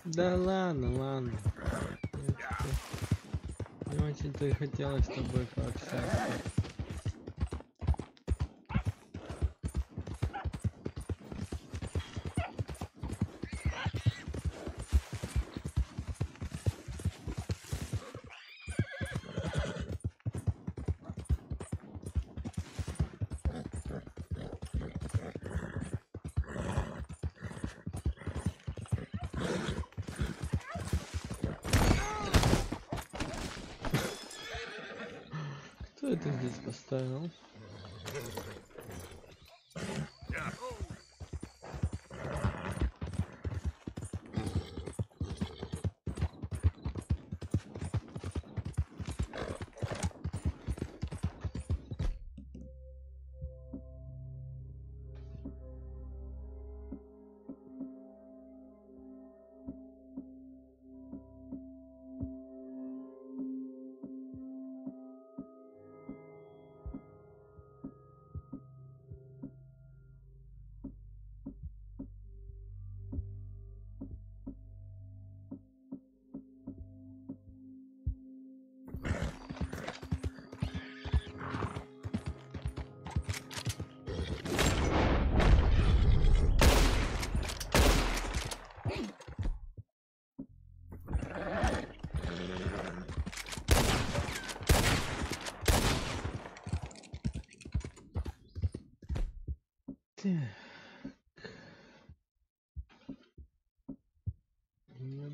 Да ладно, ладно. Не очень-то и хотелось с тобой пообщаться. Кто это здесь поставил?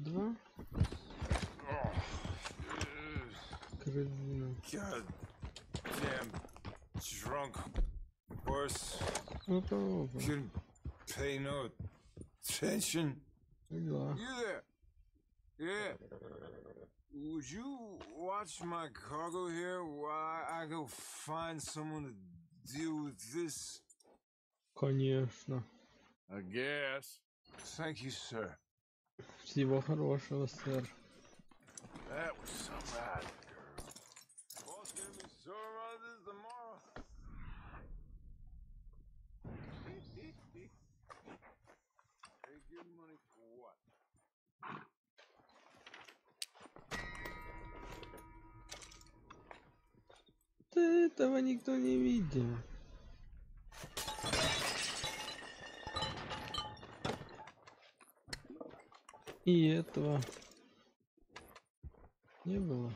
Два. Корзина. God damn drunk horse. Couldn't pay no attention. You there? Yeah. Would you watch my cargo here while I go find someone to deal with this? Конечно. I guess. Thank you, sir. Всего хорошего, сэр. That was some ride, girl. Boss gonna be sore about this tomorrow. Take your money for what? Да этого никто не видел. И этого не было.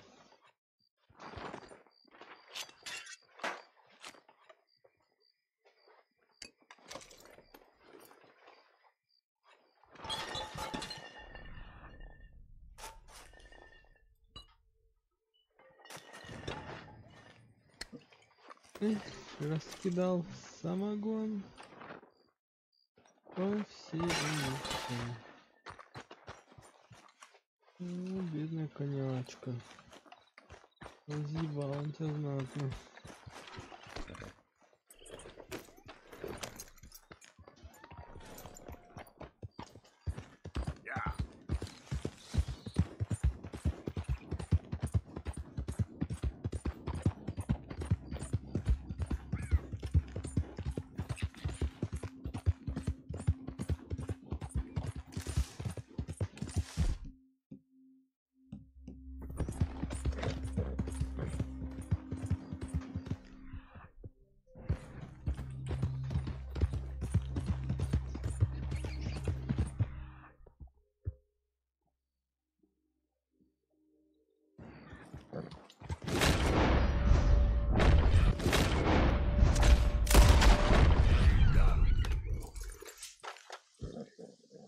Раскидал самогон по всей улице. Ну, бедная конячка. Разъебал он тебя знатно.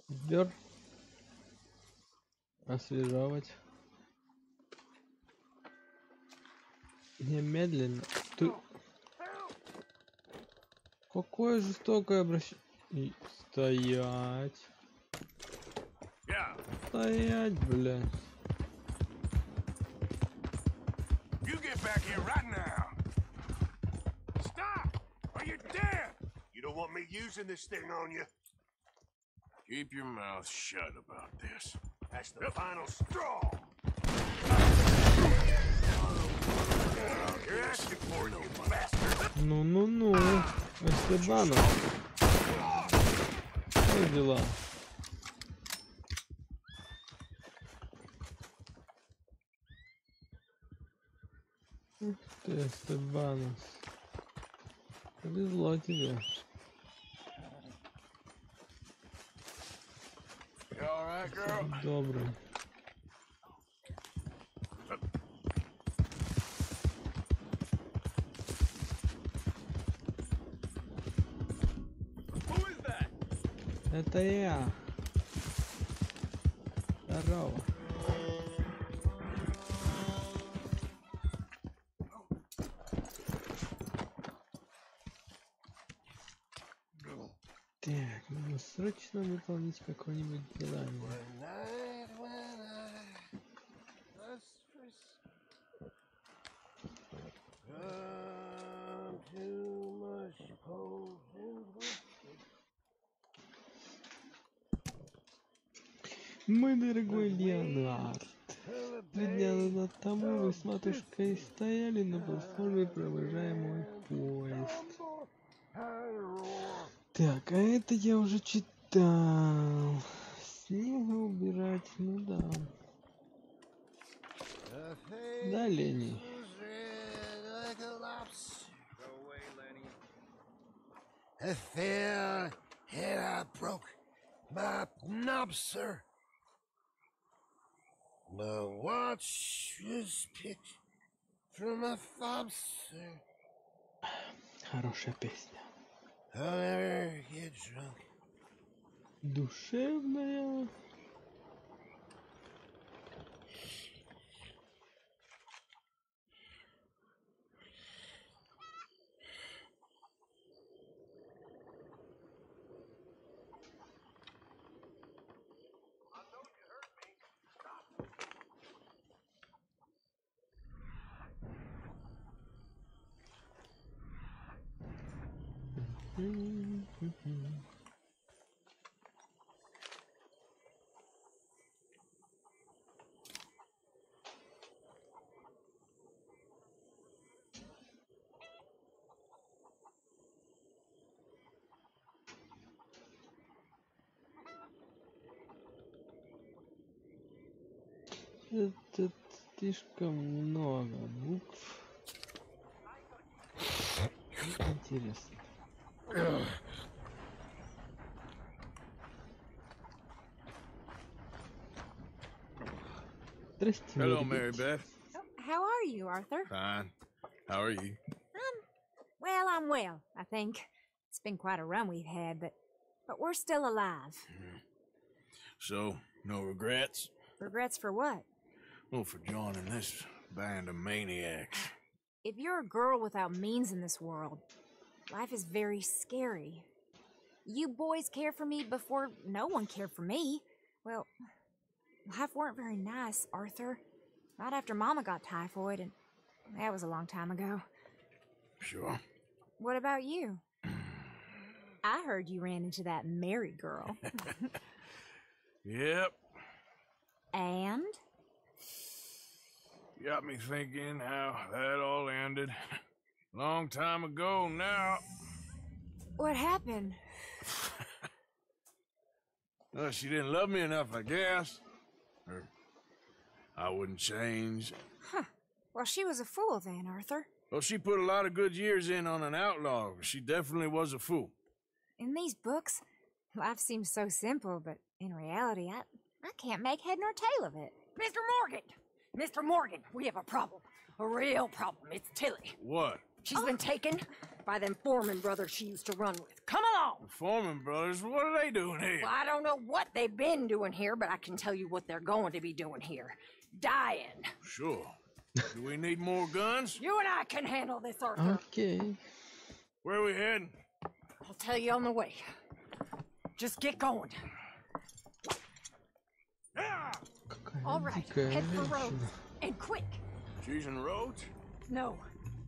Сбер. Освежевать. Немедленно. Ты... Какое жестокое обращение. Стоять. Стоять, блядь. You get back here right now. Stop, or you're dead. You don't want me using this thing on you. Keep your mouth shut about this. That's the final straw. You're asking for it, you bastard. Ну. Эстебанов. Как дела? Ух ты, Стебанус. Повезло тебе. You all right, girl? Добрый. Who is that? Это я. Здорово. Так, нужно срочно выполнить какое-нибудь задание. Мой дорогой Леонард, 3 дня назад тому вы с матушкой стояли на платформе, провожая мой поезд. Так, а это я уже читал. Снега убирать, ну да. Да, Лени. I fell and I broke my knob, sir. My watch was picked from my fob, sir. Хорошая песня. I'll never get drunk. Душевная. Это слишком много букв. Интересно. Здрасте, Hello, Мэри Mary Бет. Beth. Oh, how are you, Arthur? Fine. How are you? Well, I'm well, I think. It's been quite a run we've had, but we're still alive. So, no regrets? Regrets for what? Well, for joining this band of maniacs. If you're a girl without means in this world, life is very scary. You boys cared for me before no one cared for me. Well, life weren't very nice, Arthur. Not after Mama got typhoid, and that was a long time ago. Sure. What about you? I heard you ran into that Mary girl. Yep. And? Got me thinking how that all ended. Long time ago now. What happened? Well, she didn't love me enough, I guess. Or I wouldn't change. Huh. Well, she was a fool then, Arthur. Well, she put a lot of good years in on an outlaw. She definitely was a fool. In these books, life seems so simple, but in reality, I can't make head nor tail of it. Mr. Morgan! Mr. Morgan, we have a problem. A real problem. It's Tilly. What? She's been taken by them Foreman brothers she used to run with. Come along! The Foreman brothers, what are they doing here? Well, I don't know what they've been doing here, but I can tell you what they're going to be doing here. Dying. Sure. Do we need more guns? You and I can handle this, Arthur. Окей. Where are we heading? I'll tell you on the way. Just get going. All Какая right, дикая head for женщина. Rhodes. And quick. She's in Rhodes? No,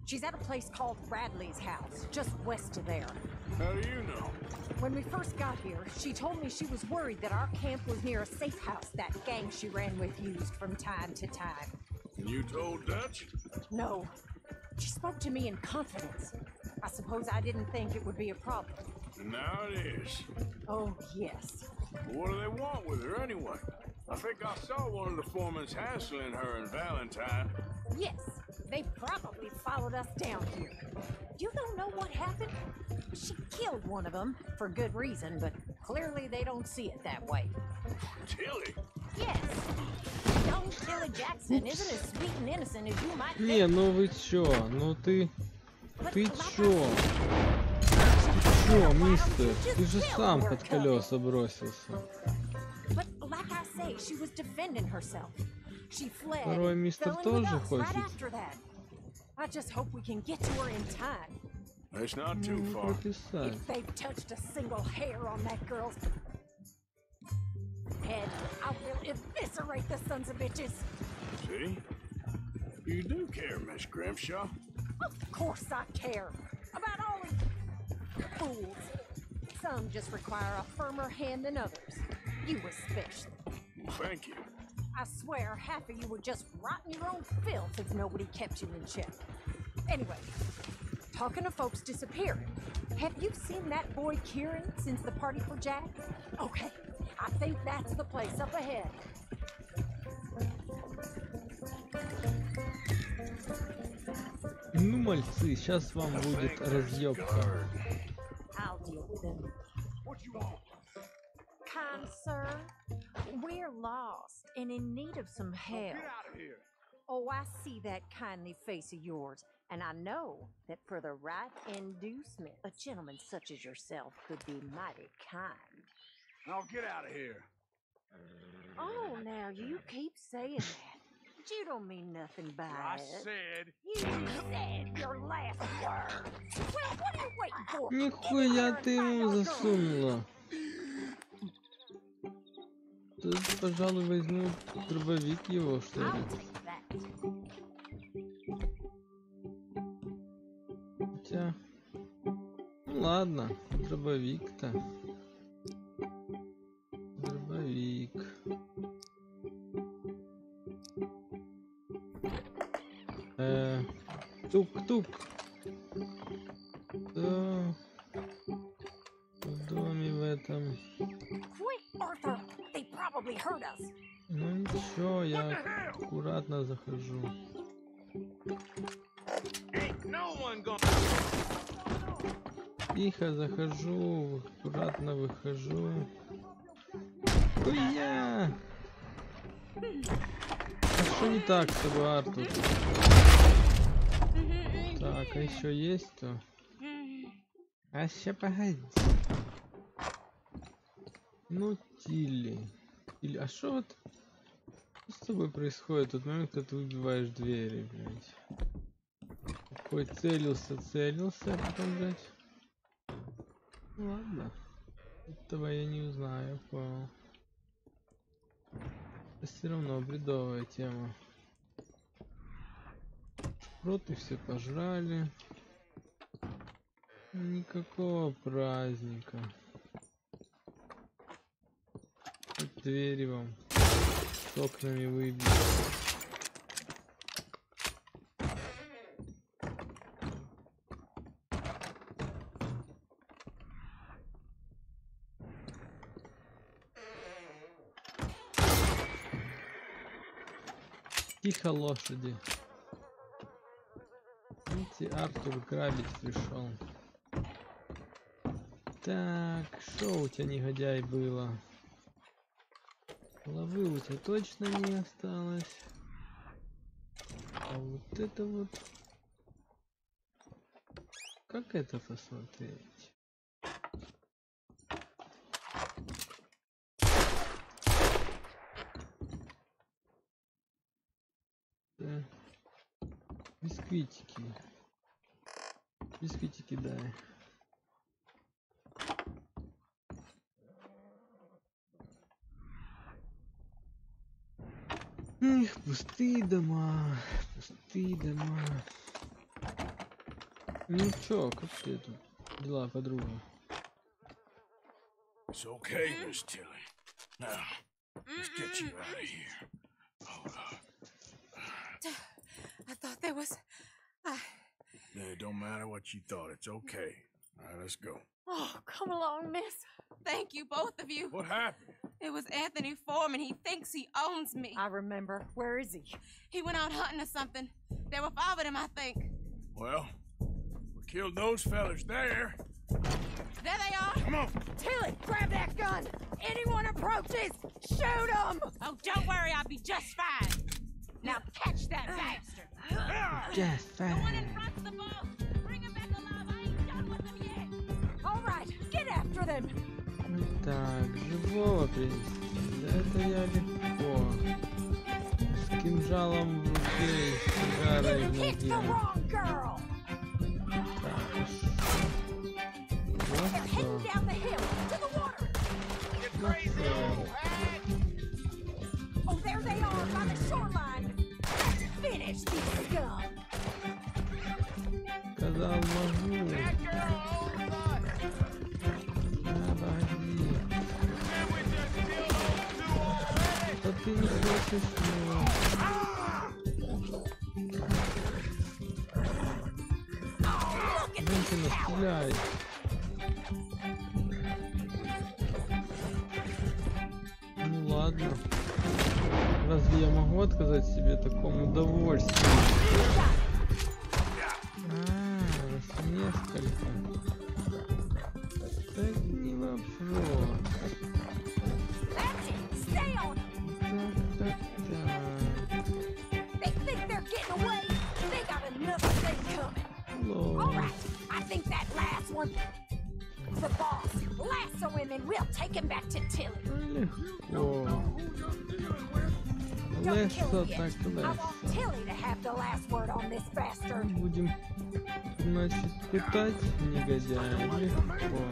she's at a place called Bradley's house, just west of there. How do you know? When we first got here, she told me she was worried that our camp was near a safe house that gang she ran with used from time to time. And you told Dutch? No, she spoke to me in confidence. I suppose I didn't think it would be a problem. And now it is. Oh, yes. What do they want with her anyway? I think I saw one of the foremans hassling her and Valentine. Yes, They probably followed us down here. You don't know what happened? She killed one of them for good reason, but clearly they don't see it that way. Tilly? Yes. Young Tilly Jackson isn't as sweet and innocent as you might Не, think. ну вы чё? Ну ты But чё? like I Ты said, чё, why don't мистер? you just Ты же tell сам we're под coming? колеса бросился. But like I say, she was defending herself. She fled Второй and мистер fell in with тоже us right хочет. after that. I just hope we can get to her in time. It's not too Ну, far. прописать. If they've touched a single hair on that girl's head, I will eviscerate the sons of bitches. See? You do care, Miss Grimshaw. Of course I care about all these fools. Some just require a firmer hand than others. You especially. Thank you. I swear half of you would just rot in your own filth if nobody kept you in check. Anyway, talking of folks disappearing, have you seen that boy Kieran since the party for Jack? Okay, I think that's the place up ahead. Ну, мальцы, сейчас вам будет разъебка. I'll deal with them. What you want? Kind sir, we're lost and in need of some help. Get out of here. Oh, I see that kindly face of yours, and I know that for the right inducement, a gentleman such as yourself could be mighty kind. Now get out of here. Oh, now you keep saying that. But you don't mean nothing by I it. said. You said your last word. Well, what are you waiting for? Нихуя ты ему засунула. Тут, пожалуй, возьму дробовик его, что ли. I'll take that. Хотя... Ну ладно, дробовик-то. Дробовик. Тук-тук. Да. В доме в этом. Quick, Arthur! They probably heard us. Ну ничего, я аккуратно захожу. Ain't no one gonna. Тихо захожу, аккуратно выхожу. Хуя! А что не так с тобой, Артур? Так, а еще есть то? А ща погоди. Ну, Тилли. А что вот что с тобой происходит в тот момент, когда ты убиваешь двери, блядь? Какой целился, а потом, блядь. Ну, ладно. Этого я не узнаю, понял. Это все равно бредовая тема. Шпроты все пожрали. Никакого праздника. Хоть двери вам с окнами выбить. Тихо, лошади. Видите, Артур грабить пришел. Так, что у тебя, негодяй, было? Головы у тебя точно не осталось. А вот это вот... Как это посмотреть? Да. Бисквитики. Бисквитики дай. Эх, пустые дома, пустые дома. Ну чё, как ты тут? Дела, подруга? It's okay, Miss Tilly. Now, let's get you out of here. Hold on. I thought there was... Yeah, it don't matter what you thought. It's okay. All right, let's go. Oh, come along, miss. Thank you, both of you. What happened? It was Anthony Foreman. He thinks he owns me. I remember. Where is he? He went out hunting or something. There were 5 of them, I think. Well, we killed those fellas there. There they are. Come on. Tilly, grab that gun! Anyone approaches, shoot them! Oh, don't worry, I'll be just fine. Now catch that bastard. Just The one in fine. front's the boss. Bring him back alive. I ain't done with him yet. All right, get after them! Так, живого принести. Да это я легко. С кинжалом в руке и сигарой в You hit the ноге. wrong girl! Так, They're вот heading что. down the hill, to the water! Oh, there they are, by the shoreline! Finish these scum! Сказал, могу. Погоди. Да ты не хочешь, ну. Женщина, стреляй. Ну ладно. Разве я могу отказать себе такому удовольствию? Раз несколько. Так не вопрос. That's it! Stay on! Так. They think they're getting away! They got another thing coming! All Лол. right, I think that last one... The boss, lasso him and we'll take him back to Tilly. Легко. Don't kill Лесо him так yet. I want лесо. Tilly to have the last word on this bastard. Будем, значит, пытать негодяя. Легко.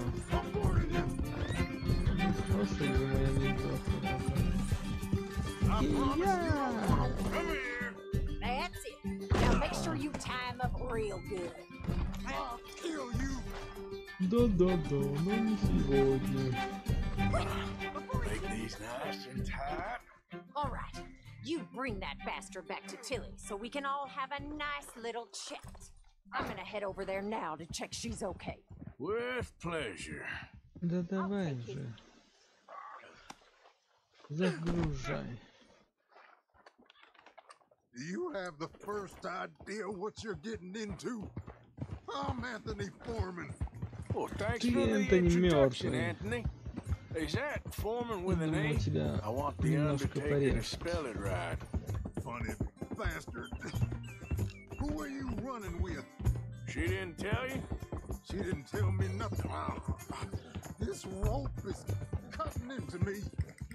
Господи, моя недохлая. That's it. Now make sure you tie him up real good. I'll kill you. Да-да-да, но не сегодня. Make these nice and tight. All right, you bring that bastard back to Tilly so we can all have a nice little chat. I'm gonna head over there now to check she's okay. With pleasure. Да давай же. Загружай. Do you have the first idea what you're getting into? I'm Anthony Foreman. Well, thanks Ты, for the Anthony, introduction, мёртвый. Anthony. Is that Foreman with an Думаю, A? у тебя I want the немножко Undertaker to порежет. spell it right. Funny bastard. Who are you running with? She didn't tell you? She didn't tell me nothing. This rope is cutting into me.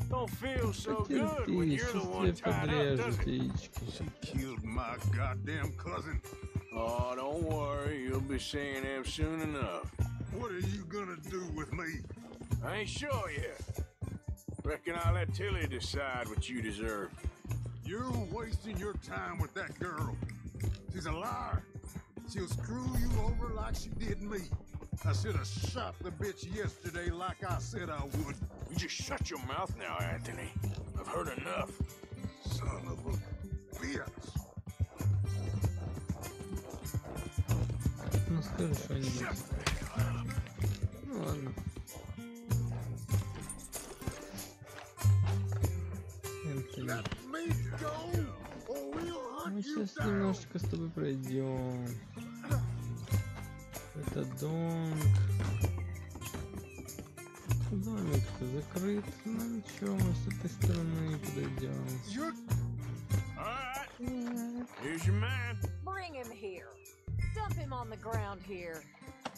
Don't feel so good when Потерпи, you're the сейчас one тебе tied up, does подрежут it? яички. She killed my goddamn cousin. Oh, don't worry. You'll be seeing him soon enough. What are you gonna do with me? I ain't sure yet. Reckon I'll let Tilly decide what you deserve. You're wasting your time with that girl. She's a liar. She'll screw you over like she did me. I should have shot the bitch yesterday like I said I would. You just shut your mouth now, Anthony. I've heard enough. Son of a bitch. Ну скажи что-нибудь. Ну ладно. Энтони. Let me go, or we'll hunt Мы you сейчас down. немножечко с тобой пройдем. Это дом. Домик-то закрыт. Ну ничего, мы с этой стороны подойдем. All right. Here's your man. Bring him here. Dump him on the ground here.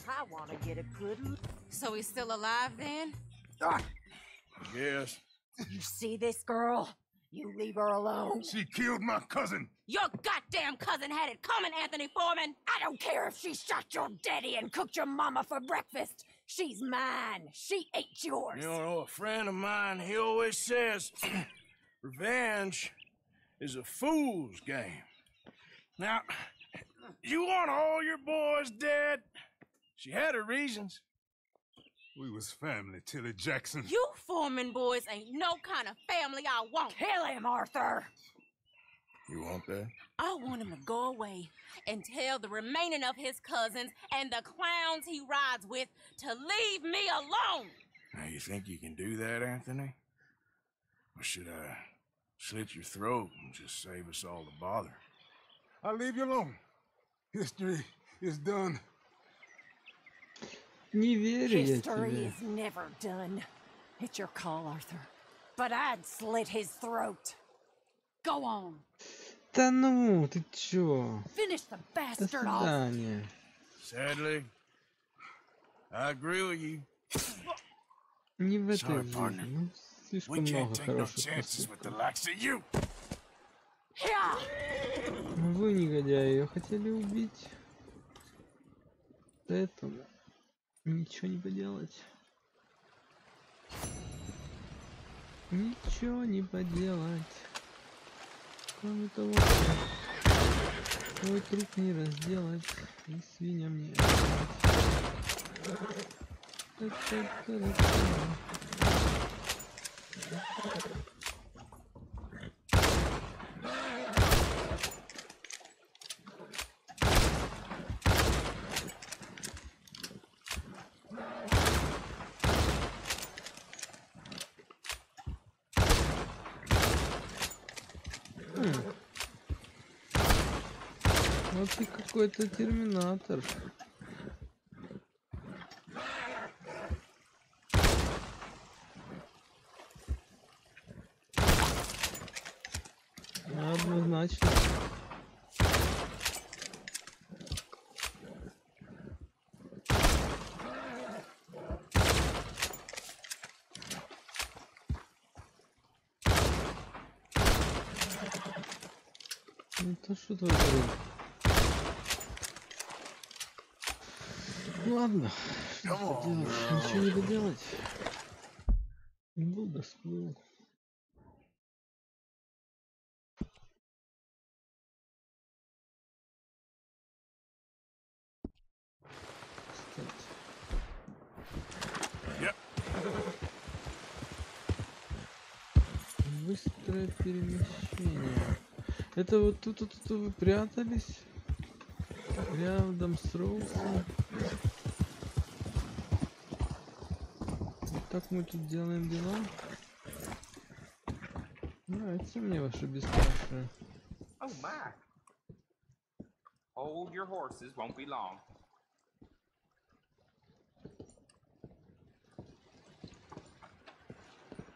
I want to get a good look. So he's still alive then? Yes. You see this girl? You leave her alone. She killed my cousin. Your goddamn cousin had it coming, Anthony Foreman! I don't care if she shot your daddy and cooked your mama for breakfast. She's mine. She ate yours. You know, a friend of mine, he always says, revenge is a fool's game. Now, you want all your boys dead? She had her reasons. We was family, Tilly Jackson. You Foreman boys ain't no kind of family I want. Kill him, Arthur. You want that? I want him to go away and tell the remaining of his cousins and the clowns he rides with to leave me alone. Now, you think you can do that, Anthony? Or should I slit your throat and just save us all the bother? I'll leave you alone. History is done. Не верю я History тебе. is never done. It's your call, Arthur. But I'd slit his throat. Go on. Да ну, ты чё? Finish the До bastard off. свидания. Sadly, I agree with you. Не в этой Sorry, partner. жизни. Ну, We слишком can't много take no хороших chances with the поступков. likes of you. Вы, негодяи, ее хотели убить. Поэтому ничего не поделать. Ничего не поделать. Кроме того, твой труп не разделать и свиньям не отдать. Вот ты какой-то терминатор. Однозначно. Это что такое? Ладно, что поделать? Ничего не поделать. Был да сплыл. Кстати. Быстрое перемещение. Это вот тут вы прятались? Рядом с Роусом. Вот так мы тут делаем дела. Нравится мне ваше бесстрашие. Oh my. Hold your horses, won't be long.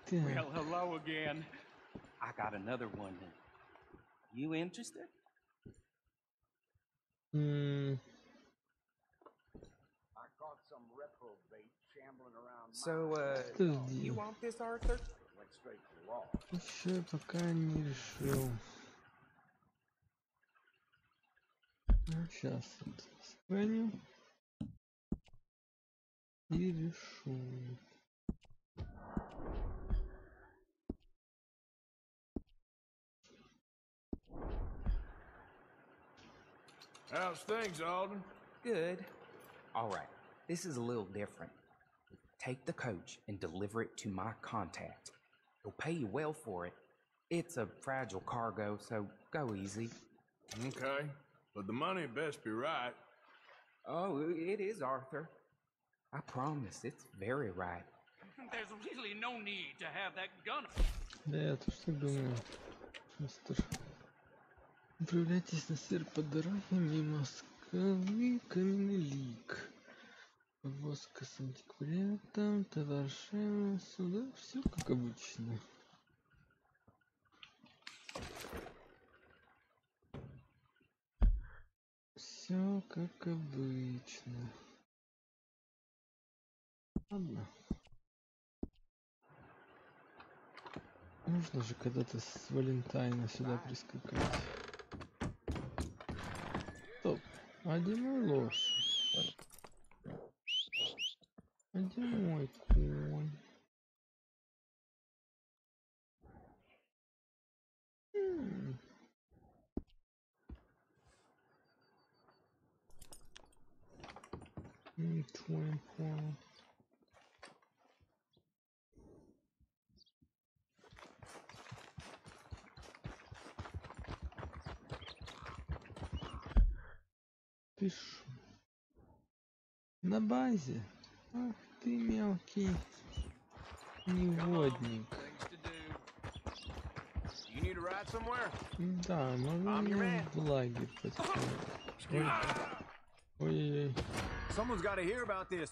Так. Well, hello again. I got another one. You interested? М, I caught some reprobate shambling around. So, Подожди. you want this, Arthur? Went straight to the law. Еще пока не решил. Сейчас вот сохраню. И решу. How's things, Alden? Good. All right. This is a little different. Take the coach and deliver it to my contact. He'll pay you well for it. It's a fragile cargo, so go easy. Okay, but the money best be right. Oh, it is, Arthur. I promise, it's very right. There's really no need to have that gun. Да, я тоже так думаю. Мистер. Направляйтесь на север по дороге мимо скалы Каменный Лик. Повозка с антиквариатом, товарищами сюда. Все как обычно. Все как обычно. Ладно. Нужно же когда-то с Валентайна сюда прискакать. Стоп. А где мой лошадь? А где мой конь? Ничего не понял. Пишу. На базе. Ах ты мелкий негодник. Things to do. You need a ride somewhere? Да, могу в лагерь подсказать. Ой-ой-ой. Someone's got to hear about this.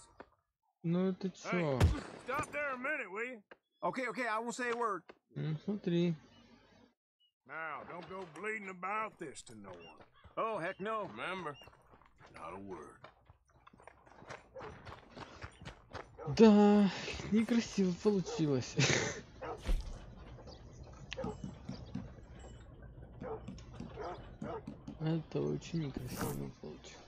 Ну это чё? Stop there a minute, will you? Okay, I won't say a word. Ну смотри. Now, don't go bleeding about this to no one. Oh, heck no. Remember, not a word. Да, некрасиво получилось. Это очень некрасиво получилось.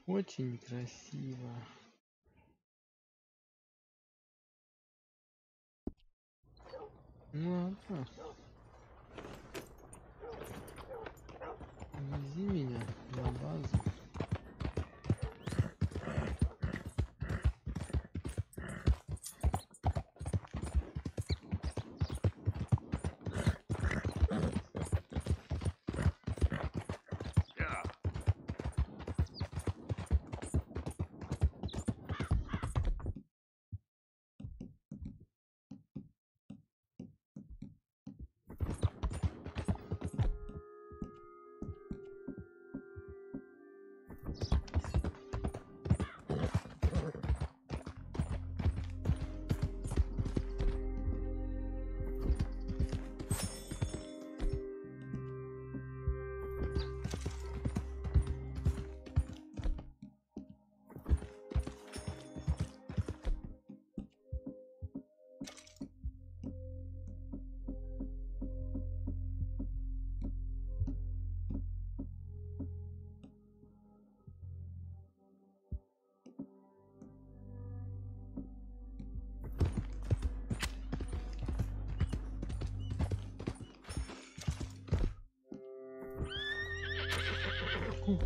Очень некрасиво. Ну ладно. Вези меня на базу.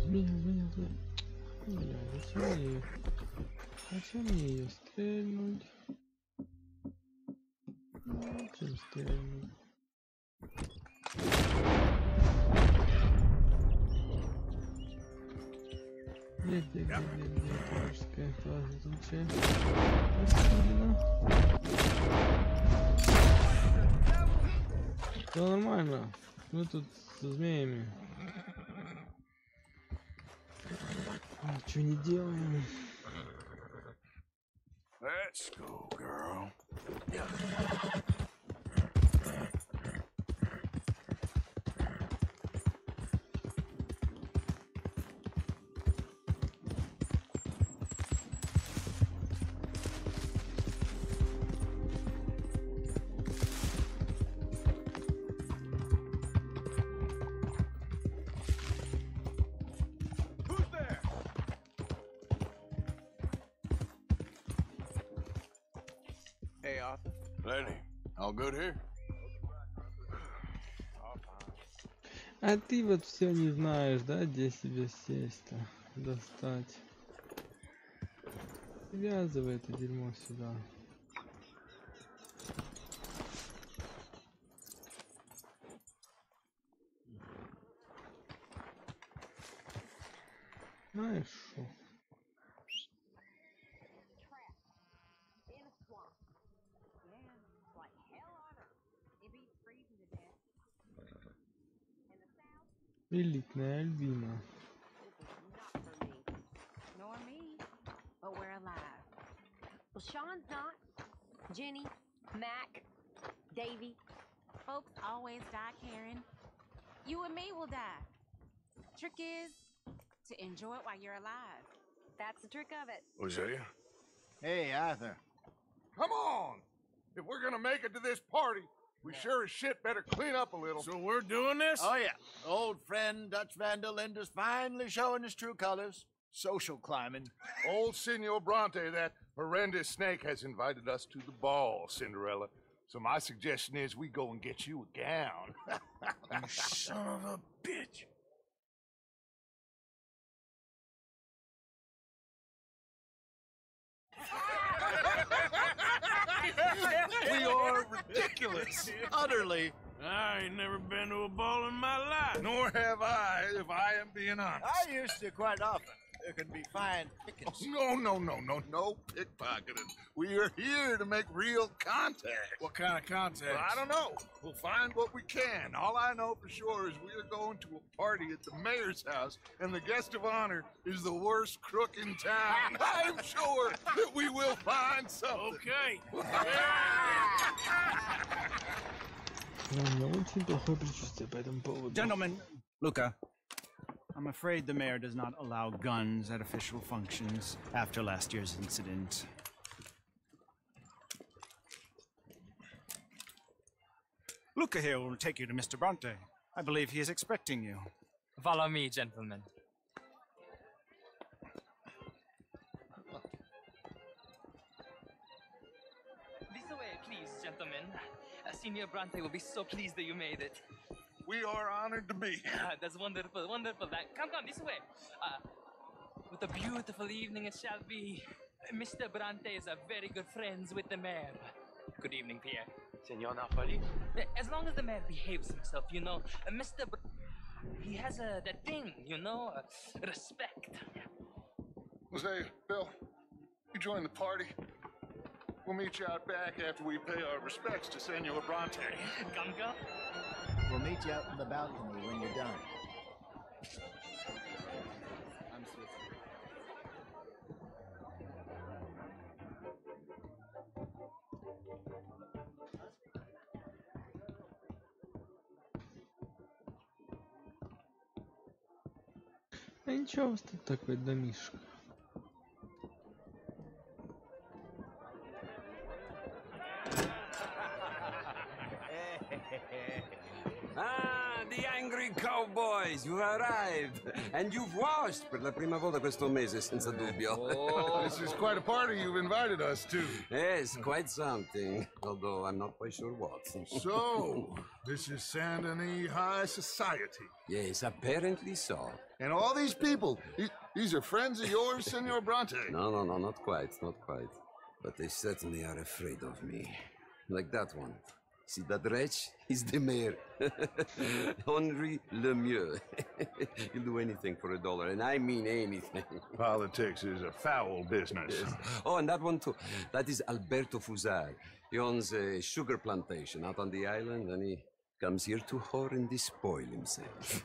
Блин. Бля, зачем мне ее стрельнуть? Зачем стрельнуть? Где творческая фаза случая? Все нормально. Мы тут со змеями. Ничего не делаем. Let's go, girl. Hey, Arthur. Lenny, all good here? А ты вот все не знаешь, да, где себе сесть-то, достать. Связывай это дерьмо сюда. Знаешь что? Элитная Альбина. Not for me. Nor me. But we're alive. Well, Sean's not. Jenny, Mac, Davy. Folks always die, Karen. You and me will die. Trick is to enjoy it while you're alive. That's the trick of it. Hosea? Hey, Arthur. Come on! If we're gonna make it to this party, we sure as shit better clean up a little. So we're doing this? Oh, yeah. Old friend Dutch Van der Linder's finally showing his true colors. Social climbing. Old Senor Bronte, that horrendous snake, has invited us to the ball, Cinderella. So my suggestion is we go and get you a gown. You son of a bitch. We are ridiculous. Utterly. I ain't never been to a ball in my life. Nor have I, if I am being honest. I used to quite often. there can be fine pickings. No pickpocketing. We are here to make real contact. What kind of contact? Well, I don't know. We'll find what we can. All I know for sure is we are going to a party at the mayor's house, and the guest of honor is the worst crook in town. I'm sure that we will find something. Okay. У меня очень плохое предчувствие по этому поводу. Gentlemen, Luca, I'm afraid the mayor does not allow guns at official functions after last year's incident. Luca here will take you to Mr. Bronte. I believe he is expecting you. Follow me, gentlemen. This way, please, gentlemen. Senior Bronte will be so pleased that you made it. We are honored to be here. That's wonderful, wonderful. Come, this way. What a beautiful evening it shall be. Mr. Bronte is a very good friends with the mayor. Good evening, Pierre. Senor Napoli? As long as the mayor behaves himself, you know, he has that thing, you know, respect. Jose, Bill, you join the party. We'll meet you out back after we pay our respects to Senor Bronte. Come. We'll meet you out in the balcony when you're done. I'm Swiss. А ничего, у вас тут такой домишко. Ah, the angry cowboys, you arrived. And you've washed per la prima volta questo mese, senza dubbio. Oh, this is quite a party you've invited us to. Yes, quite something. Although I'm not quite sure what. So, this is Saint Denis High Society. Yes, apparently so. And all these people, these are friends of yours, Senor Bronte? No, not quite. But they certainly are afraid of me. Like that one. See that wretch? He's the mayor. Henri Lemieux. He'll do anything for $1, and I mean anything. Politics is a foul business. Yes. Oh, and that one too. That is Alberto Fusar. He owns a sugar plantation out on the island, and he comes here to whore and despoil himself.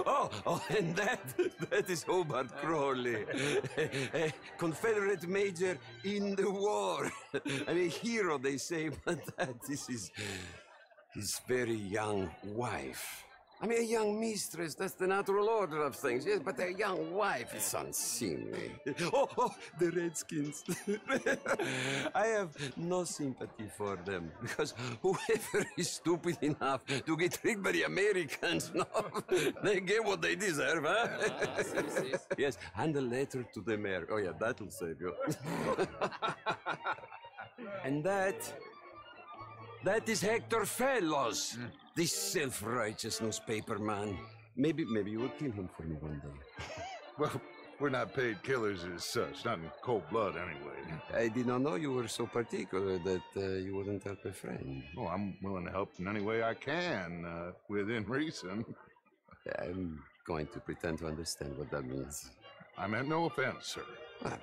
Oh, and that is Hobart Crawley, a Confederate major in the war. I mean, a hero, they say, but that is his very young wife. I mean, a young mistress, that's the natural order of things, yes, but a young wife is unseemly. Oh, the Redskins. I have no sympathy for them, because whoever is stupid enough to get tricked by the Americans, no, they get what they deserve, huh? Yes, and a letter to the mayor. Oh, yeah, that'll save you. And that is Hector Fellows, this self-righteous newspaper man. Maybe you would kill him for me one day. Well, we're not paid killers as such, not in cold blood anyway. I did not know you were so particular that you wouldn't help a friend. Oh, I'm willing to help in any way I can, within reason. I'm going to pretend to understand what that means. I meant no offense, sir.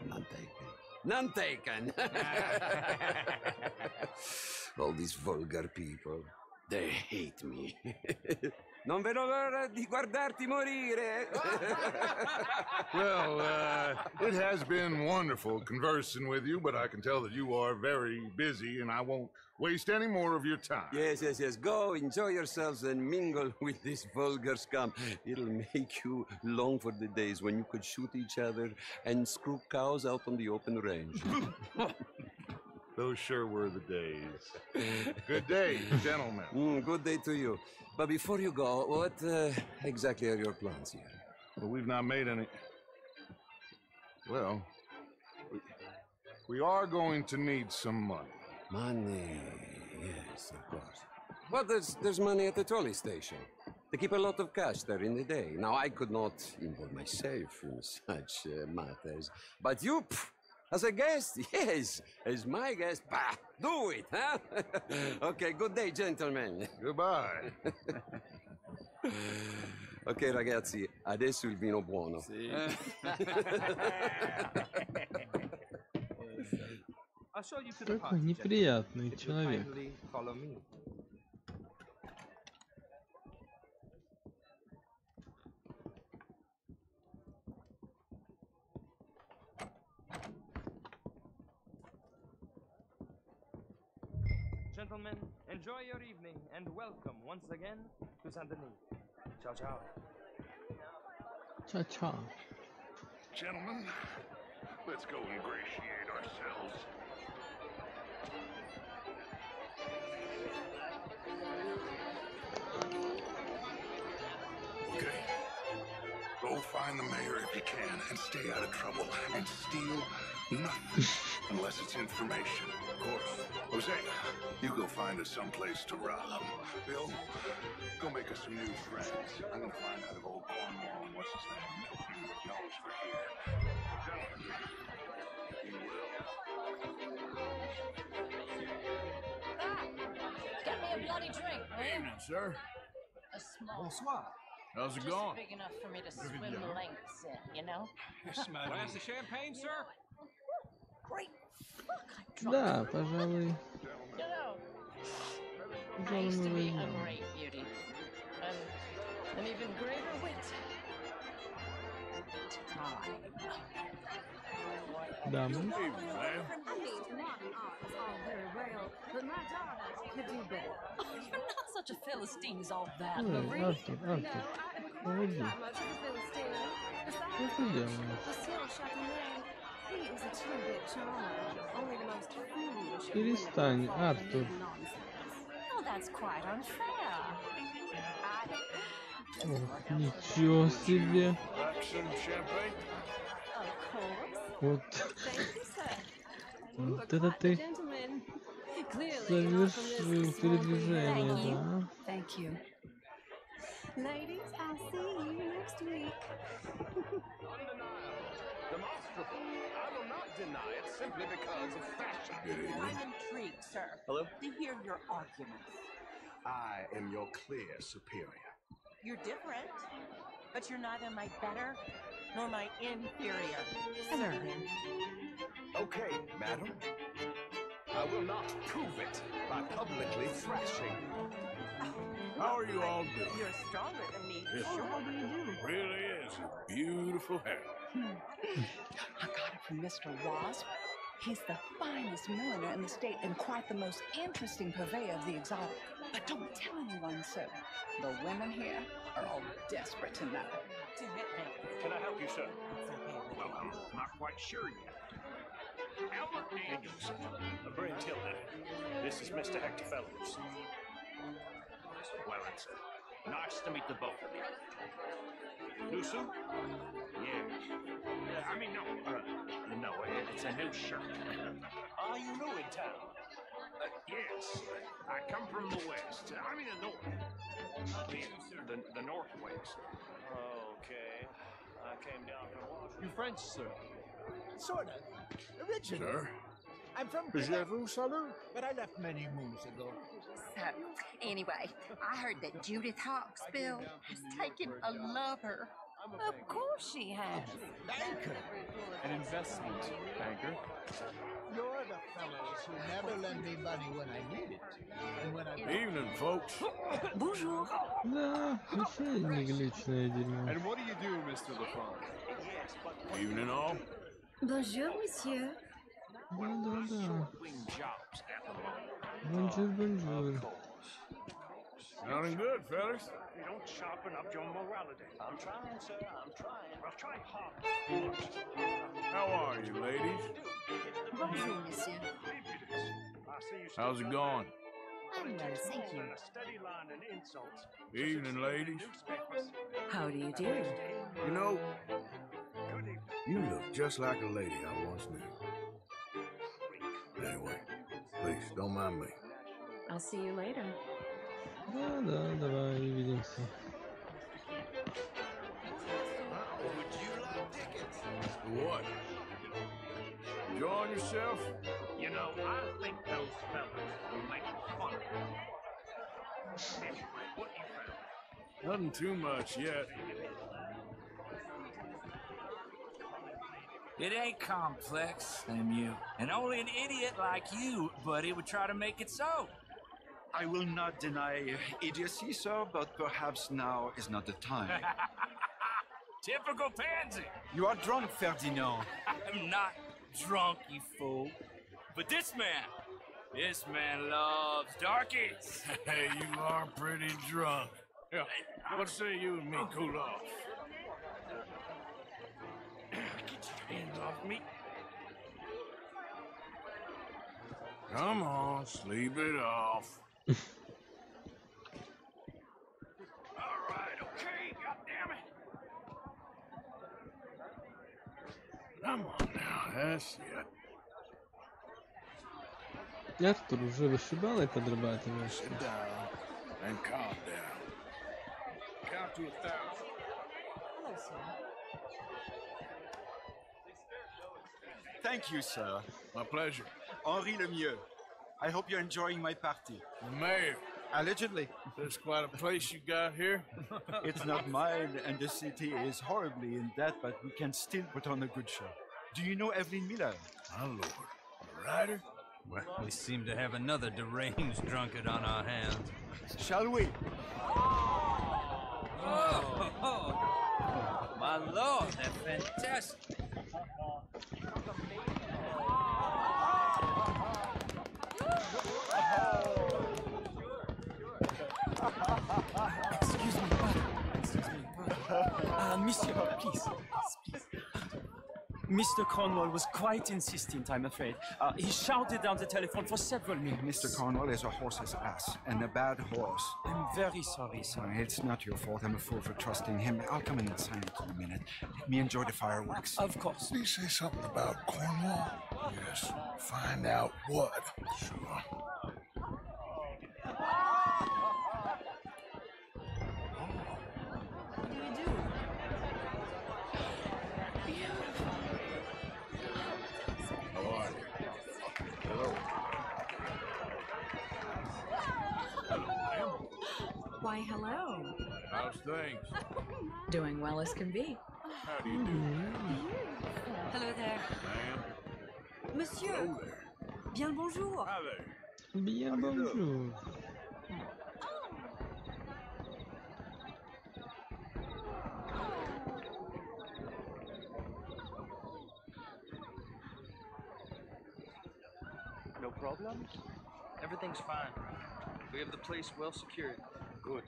None taken. None taken! All these vulgar people, they hate me. Non vedo l'ora di guardarti morire. Well, it has been wonderful conversing with you, but I can tell that you are very busy, and I won't waste any more of your time. Yes. Go, enjoy yourselves, and mingle with this vulgar scum. It'll make you long for the days when you could shoot each other and screw cows out on the open range. Those sure were the days. Good day, gentlemen. Good day to you. But before you go, what exactly are your plans here? Well, we've not made any... Well, we are going to need some money. Money, yes, of course. But there's money at the trolley station. They keep a lot of cash there in the day. Now, I could not involve myself in such matters. But you... As a guest? Yes. As my guest? Bah, do it, huh? Okay, good day, gentlemen. Goodbye. Ok ragazzi, adesso il vino buono. Какой неприятный человек. Gentlemen, enjoy your evening and welcome once again to Saint Denis. Ciao, ciao. Ча-ча. Gentlemen, let's go ingratiate ourselves. Okay. Go find the mayor if you can and stay out of trouble and steal nothing unless it's information. Of course. Jose, you go find us someplace to rob. Bill, go make us some new friends. I'm gonna find out if old Cornwall and what's his name knows we're here. You will. Get me a bloody drink, will you? Evening, sir. A small. Bonsoir. How's it Just going? big enough for me to swim the lengths in, you know? Glass of champagne, sir? Great fuck, I'm drunk. Да, пожалуй. You know, I used to be a great beauty. And an even greater wit. Дамы. I mean, modern art is all very well, but my daughter could do better. Oh, you're not such a Philistine as all that, Ой, Marie. Артур, Артур. Погоди. Not much of a Philistine. Что ты делаешь? Monsieur Châtelet, he is a two-bit charmer, only the most foolish of Перестань, women fall Артур. into nonsense. Oh, that's quite unfair. Ох, ничего себе. Some champagne? Of course. Вот. Thank you, sir. Вот это ты Gentlemen, clearly совершил передвижение, да? Thank you. Ladies, I'll see you next week. Demonstrable. I will not deny it simply because of fashion. I'm intrigued, sir. Hello? To hear your arguments. I am your clear superior. You're different, but you're neither my better nor my inferior. Sir. Okay, madam. I will not prove it by publicly thrashing. How are you all doing? You're stronger than me. Yes, Oh, sir. how do you do? Really is a beautiful hair. I got it from Mr. Wasp. He's the finest milliner in the state and quite the most interesting purveyor of the exotic. But don't tell anyone, sir. The women here are all desperate to know. Can I help you, sir? Well, I'm not quite sure yet. Albert Daniels. Bryn Tilden. This is Mr. Hector Fellows. Well, it's nice to meet the both of you. New suit? Yes. I mean, no. No, it's a new shirt. Are you new in town? Yes. I come from the west. I mean, the north. The northwest. Okay. I came down from Washington. You French, sir? Sort of. Original. Sir? I'm from Je vous salue. but I left many moons ago. So, anyway, I heard that Judith Hawksbill has taken a lover. Of course she has. Banker. An investment banker. You're the fellows who never lend me money when I need it. And when I Evening, folks. Bonjour. Да, вообще негличное дерьмо. And what do you do, Mr. LaFont? Evening, all. Bonjour, monsieur. Да-да-да. Wing jobs at the moment. Бонжур, бонжур. Sounding good, fellas. You don't sharpen up your morality. I'm trying, sir. I'm trying. I'll try hard. How are you, ladies? Bonjour, monsieur. How's it going? I'm well, thank you. A steady line in insults. Evening, ladies. How do you do? You know, you look just like a lady I once knew. Anyway, please, don't mind me. I'll see you later. Да-да, давай, увидимся. Would you like tickets? What? Enjoying yourself? You know, I think those fellas will make fun of you. Anyway, what you found? Nothing too much yet. It ain't complex, Lemieux. And only an idiot like you, buddy, would try to make it so. I will not deny idiocy, sir, but perhaps now is not the time. Typical pansy. You are drunk, Ferdinand. I'm not drunk, you fool. But this man loves darkies. Hey, you are pretty drunk. Yeah, what say you and me cool off? Get your hands off me. Come on, sleep it off. All right, okay, goddammit. Come on now, that's it. Артур, уже вышибалой подрабатываешь? Sit down and calm down. Count to 1,000. Hello, sir. Thank you, sir. My pleasure. Henri Lemieux. I hope you're enjoying my party. The mayor. Allegedly. There's quite a place you got here. It's not mine, and the city is horribly in debt, but we can still put on a good show. Do you know Evelyn Miller? My lord. A writer? Well, we seem to have another deranged drunkard on our hands. Shall we? Oh, my lord, they're fantastic. Excuse me, brother. Monsieur, please. Mr. Cornwall was quite insistent, I'm afraid. He shouted down the telephone for several minutes. Mr. Cornwall is a horse's ass, and a bad horse. I'm very sorry, sir. It's not your fault. I'm a fool for trusting him. I'll come in and sign it in a minute. Let me enjoy the fireworks. Of course. Did he say something about Cornwall? Yes. Find out what. Sure. What do you do? How are you? Hello. Hello, ma'am. Why, hello. How's things? Doing well as can be. How do you do? Hello there. Ma'am? Monsieur. Hello there. Bien le bonjour. Hi there. Bien, bonjour. No problem? Everything's fine. We have the place well secured. Good.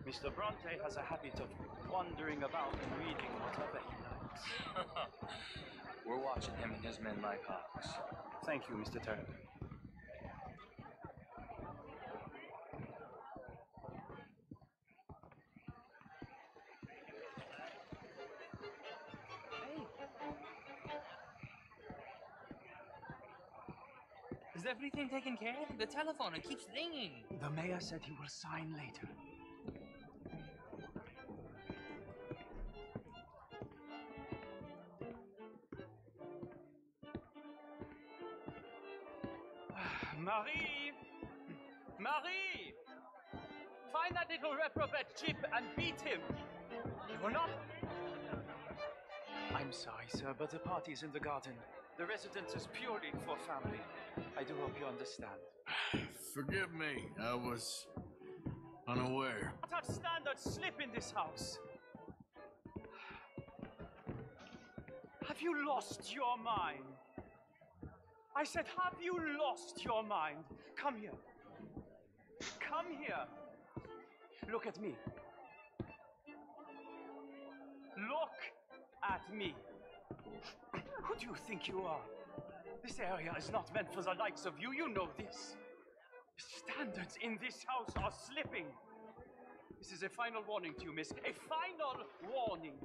Mr. Bronte has a habit of wandering about and reading whatever he likes. We're watching him and his men like hawks. Thank you, Mr. Turner. Is everything taken care of? The telephone, it keeps ringing. The mayor said he will sign later. Marie! Marie! Find that little reprobate Chip and beat him! You will not... I'm sorry, sir, but the party is in the garden. The residence is purely for family. I do hope you understand. Forgive me. I was unaware. Not a standard slip in this house. Have you lost your mind? I said, have you lost your mind? Come here. Come here. Look at me. Look at me. Who do you think you are? This area is not meant for the likes of you. You know this. Standards in this house are slipping. This is a final warning to you, miss. A final warning.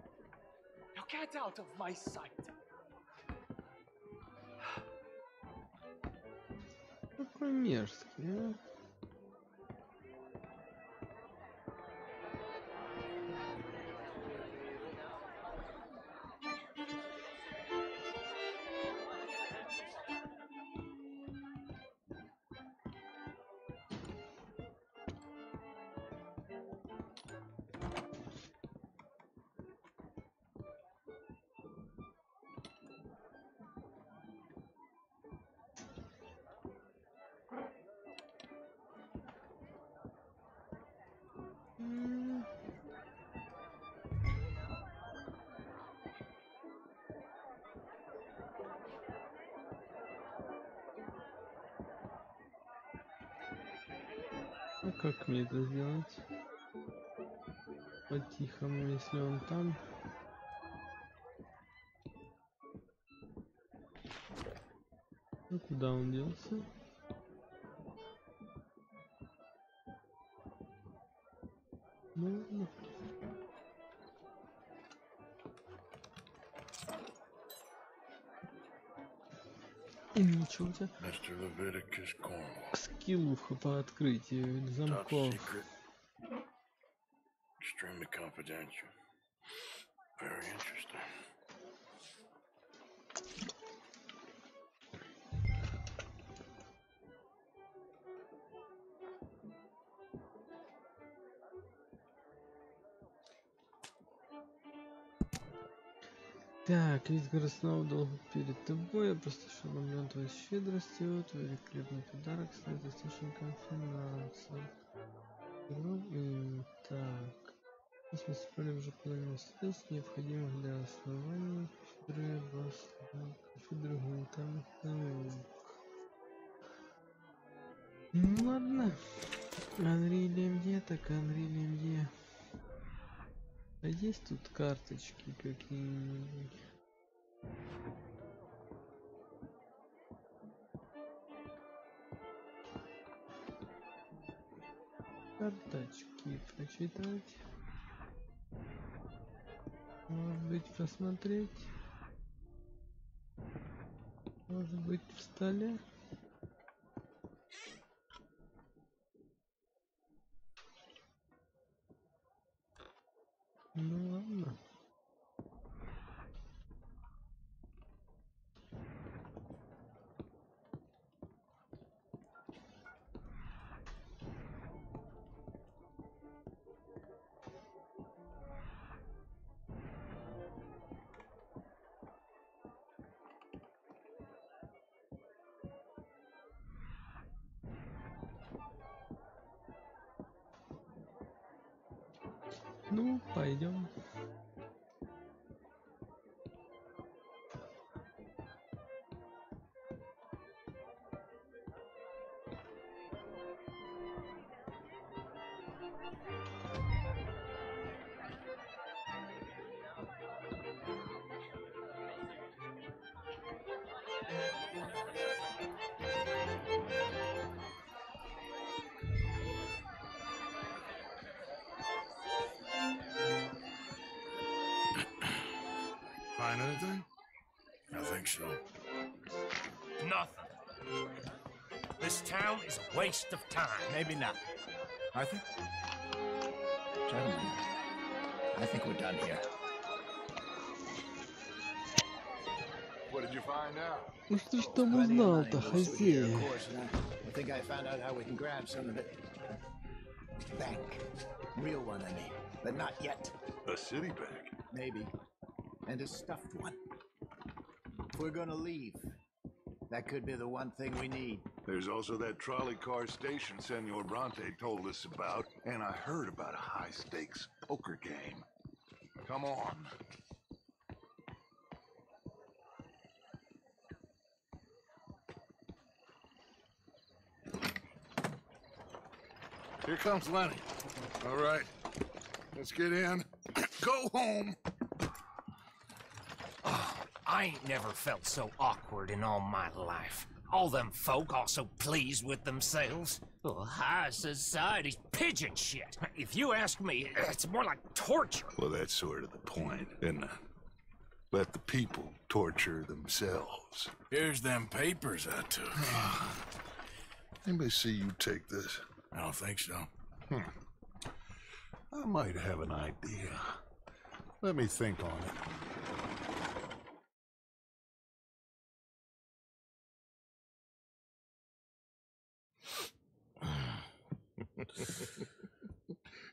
Now get out of my sight. Какой мерзкий, а? А как мне это сделать? По-тихому, если он там. Ну, куда он делся? Ну. И ничего у тебя. Скиллуха по открытию замков. Extremely confidential. Very interesting. Так, вид городского долга перед тобой. Я просто ошеломлен твоей щедростью. Твой великолепный подарок станет источником финансов. Так. Мы собрали уже половину средств, необходимых для основания кафедры гуманитарных наук. Ну ладно. Анри где, так Анри где. А есть тут карточки какие-нибудь? Карточки прочитать. Может быть, посмотреть. Может быть, в столе. Ну ладно. Ну, пойдем. Find anything? I think so. Nothing. This town is a waste of time. Maybe not. Arthur? Gentlemen, I think we're done here. What did you find out? Ну что ж там узнал-то, хозяин? I think I found out how we can grab some of it. Bank. Real one, I mean. But not yet. A city bank? Maybe. And a stuffed one. If we're gonna leave, that could be the one thing we need. There's also that trolley car station Senor Bronte told us about, and I heard about a high-stakes poker game. Come on. Here comes Lenny. All right, let's get in. Go home. Oh, I ain't never felt so awkward in all my life. All them folk all so pleased with themselves. Oh, high society's pigeon shit. If you ask me, it's more like torture. Well, that's sort of the point, isn't it? Let the people torture themselves. Here's them papers I took. Anybody see you take this? I don't think so. I might have an idea. Let me think on it.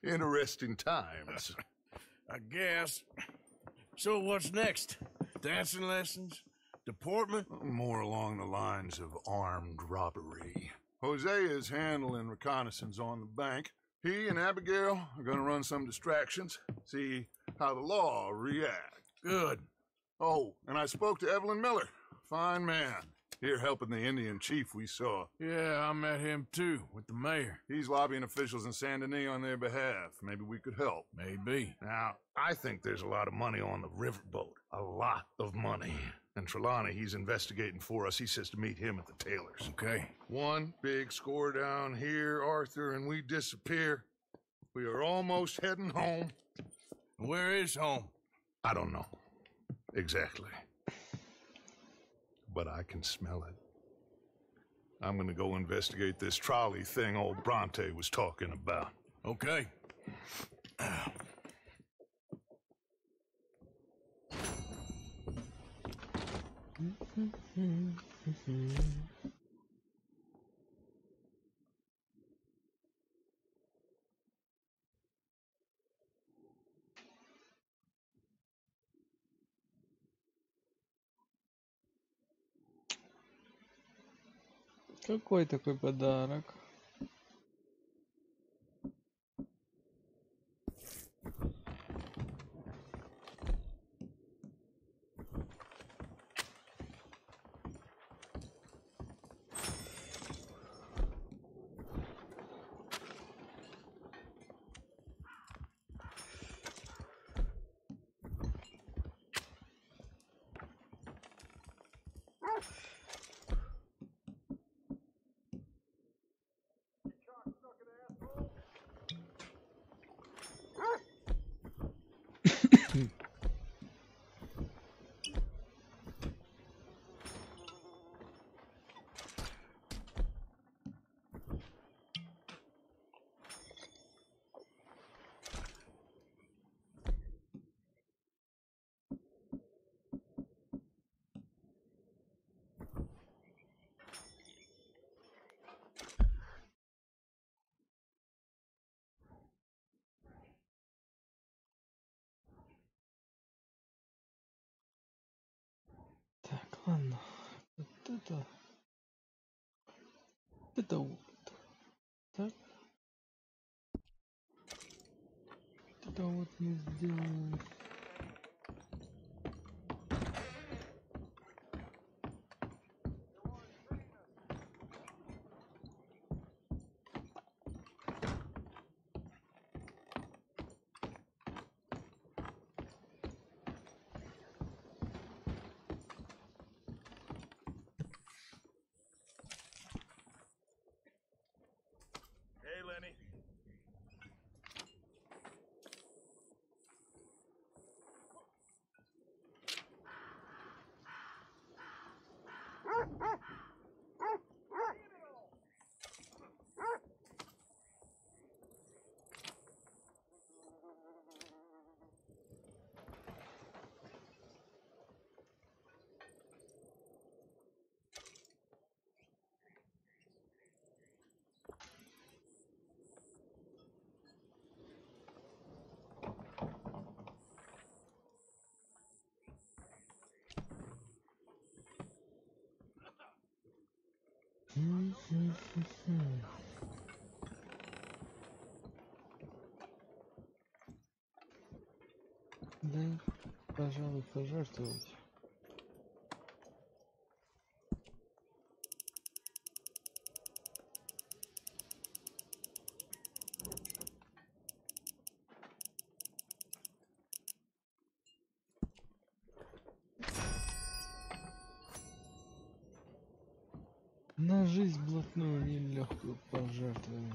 Interesting times. I guess. So what's next? Dancing lessons? Deportment? More along the lines of armed robbery. Hosea is handling reconnaissance on the bank. He and Abigail are gonna run some distractions, see how the law reacts. Good. Oh, and I spoke to Evelyn Miller. Fine man. Here helping the Indian chief we saw. Yeah, I met him too, with the mayor. He's lobbying officials in Saint Denis on their behalf. Maybe we could help. Maybe. Now, I think there's a lot of money on the riverboat. A lot of money. And Trelawney, he's investigating for us. He says to meet him at the Taylor's. Okay. One big score down here, Arthur, and we disappear. We are almost heading home. Where is home? I don't know. Exactly. But I can smell it. I'm gonna go investigate this trolley thing old Bronte was talking about. Okay. Какой такой подарок? Так, ладно. Вот это вот. Так. Это вот мы сделаем. Hey, Lenny. Да, пожалуй, пожертвовать. На жизнь блатную нелегкую пожертвуем.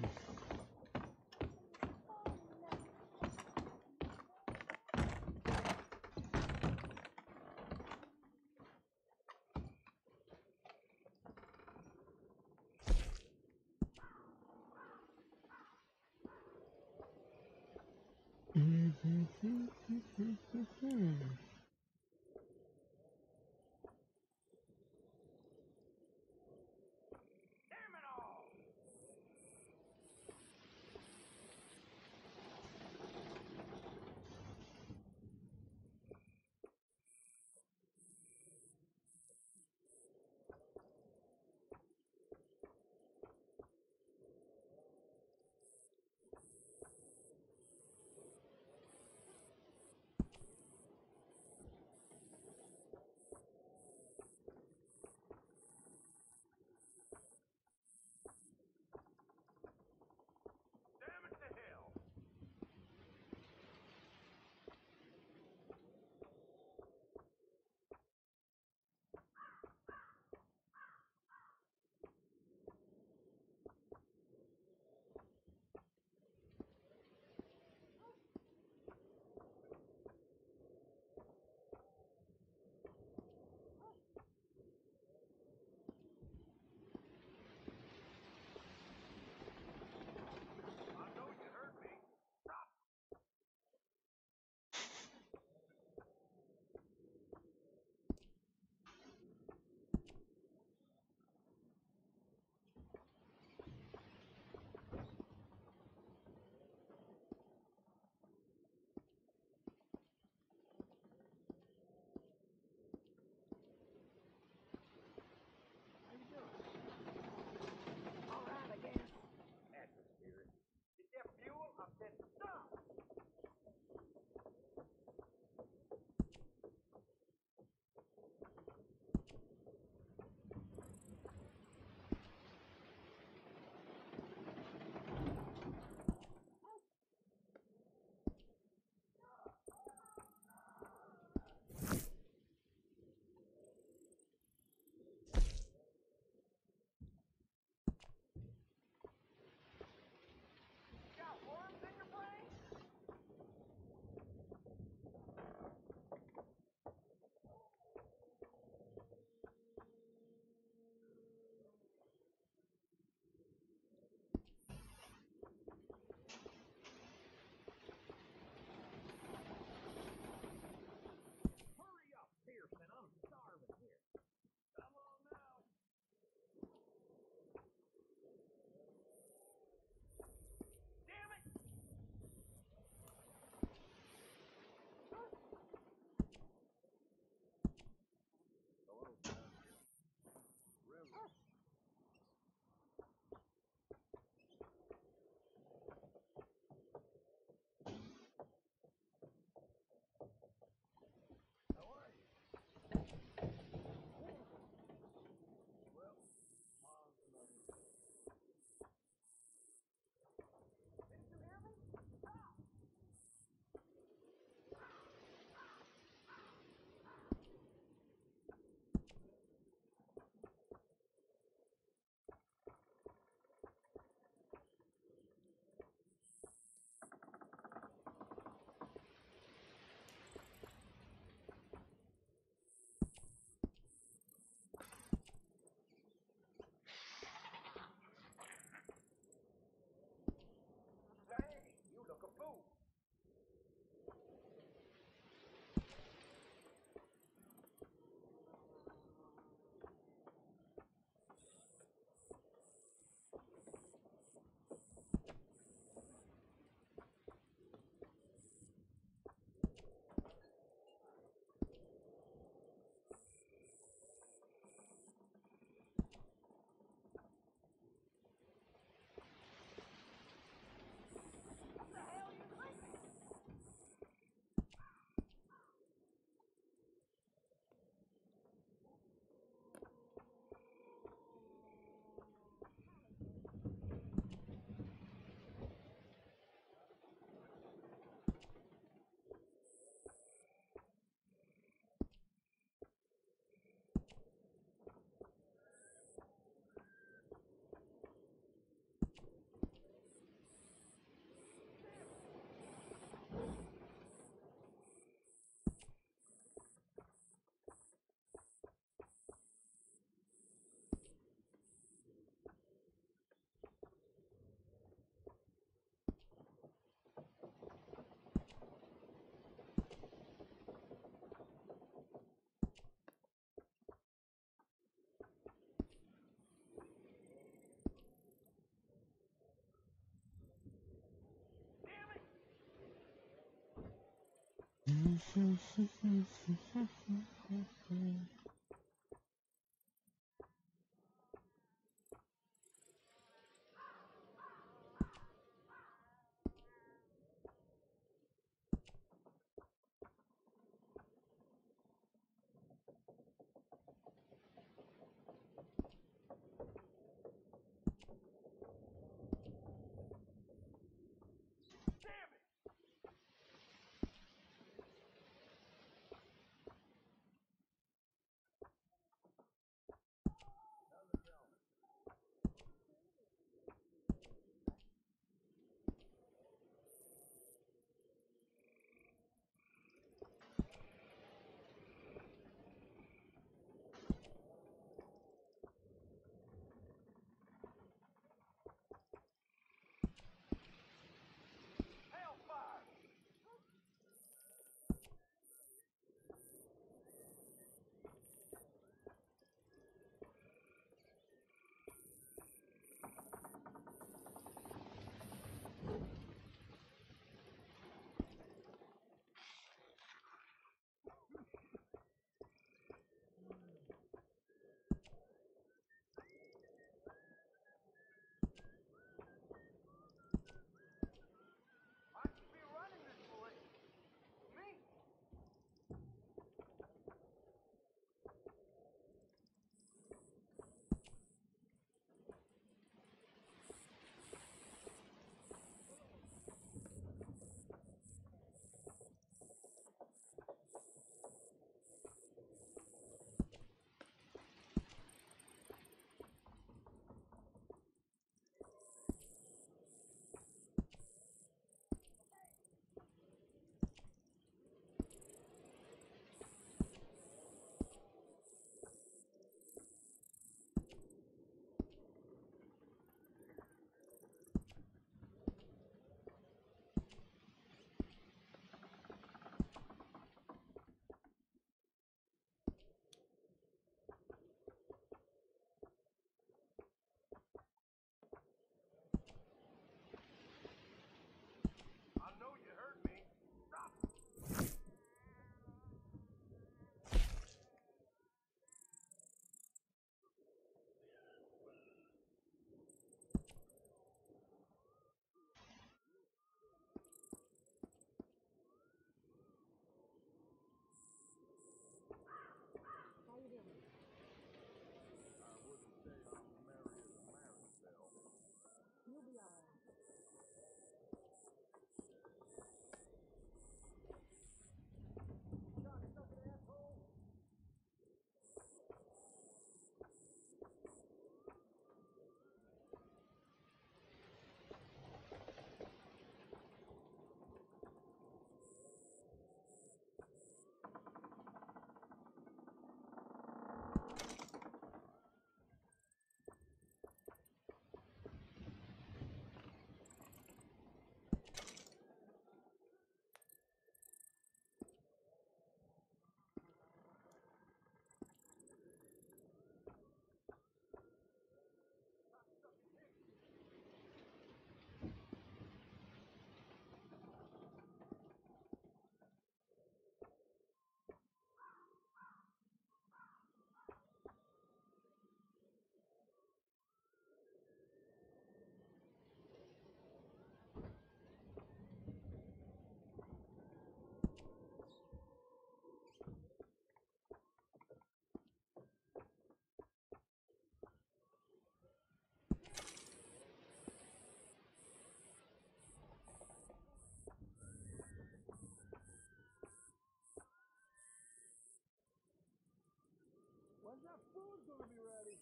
When's that food gonna be ready?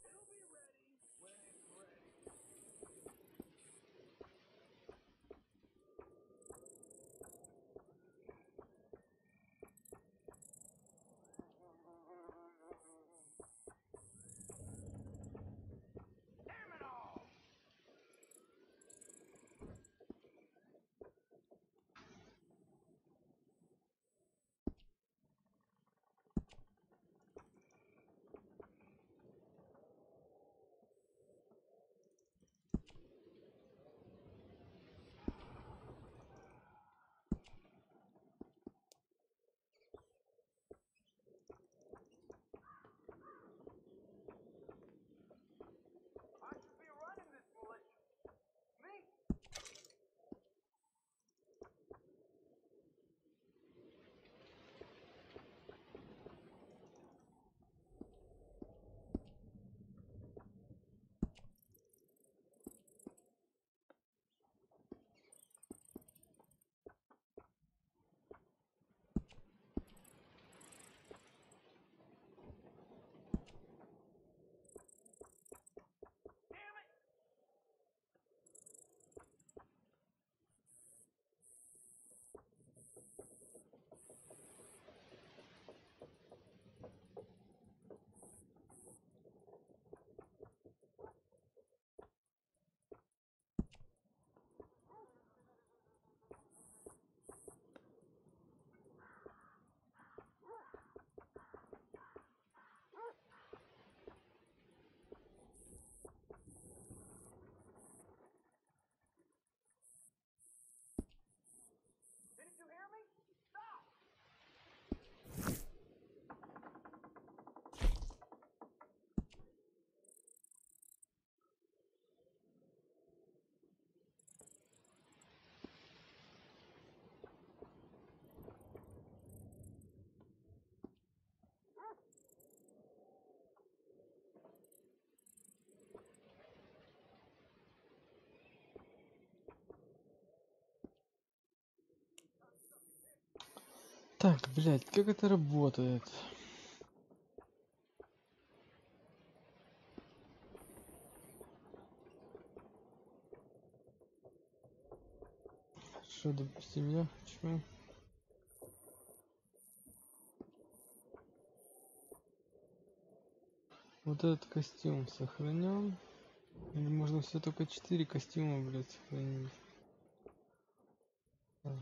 It'll be ready when it's ready. Damn it all! Так, блядь, как это работает? Что, допустим, я хочу... Вот этот костюм сохранен. Или можно все только 4 костюма, блядь, сохранить? Так.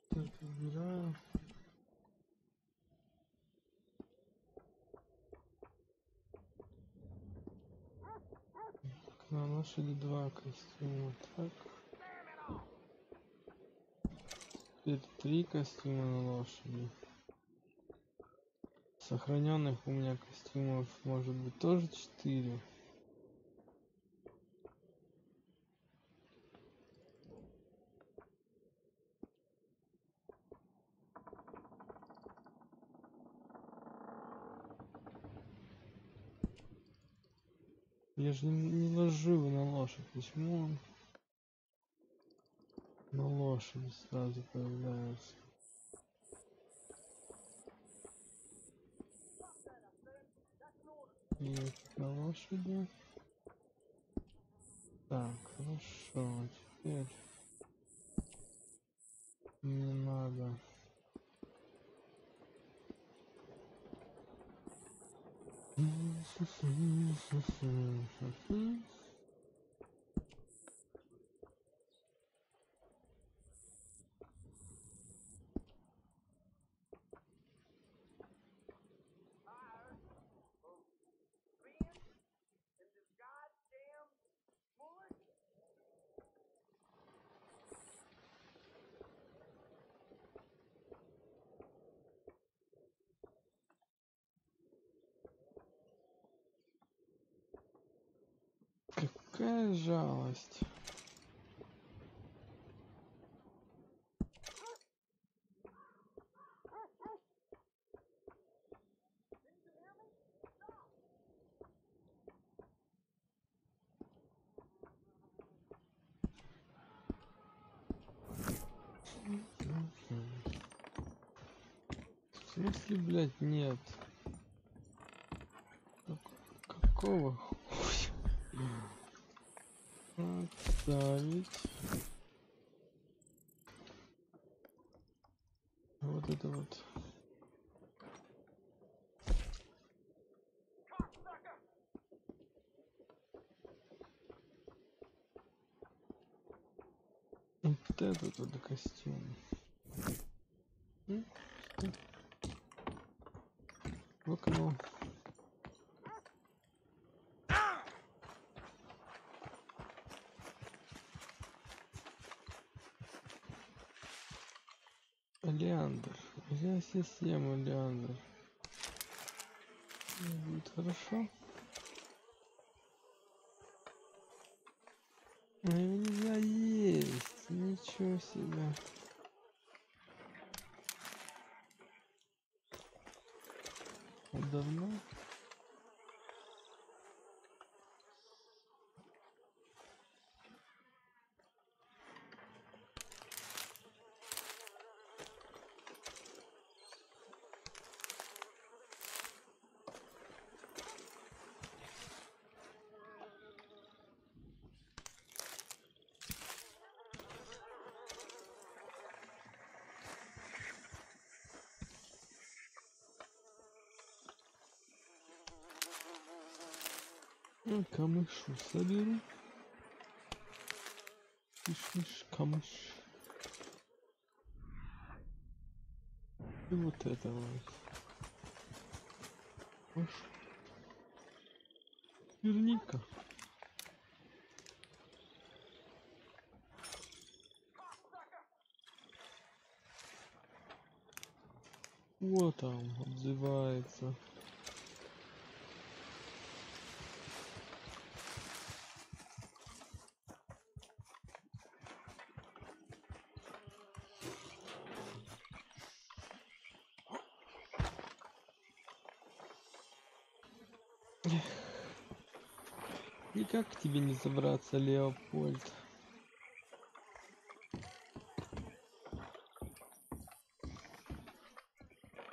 Так, убираю. На лошади 2 костюма. Так. Теперь 3 костюма на лошади. Сохраненных у меня костюмов может быть тоже 4. Я же не ложу его на лошадь. Почему он на лошади сразу появляется? Нет, на лошади. Так, хорошо. Теперь не надо. Какая жалость. В смысле, блядь, нет? Какого хуя? Отставить. Вот это вот. Вот этот вот костюм. В окно. Леандр. Я система Леандр. Будет хорошо. Но его нельзя есть. Ничего себе. А давно? Камышу соберу. Ишь, камыш. И вот это вот. Верника. Вот он отзывается. И как к тебе не забраться, Леопольд?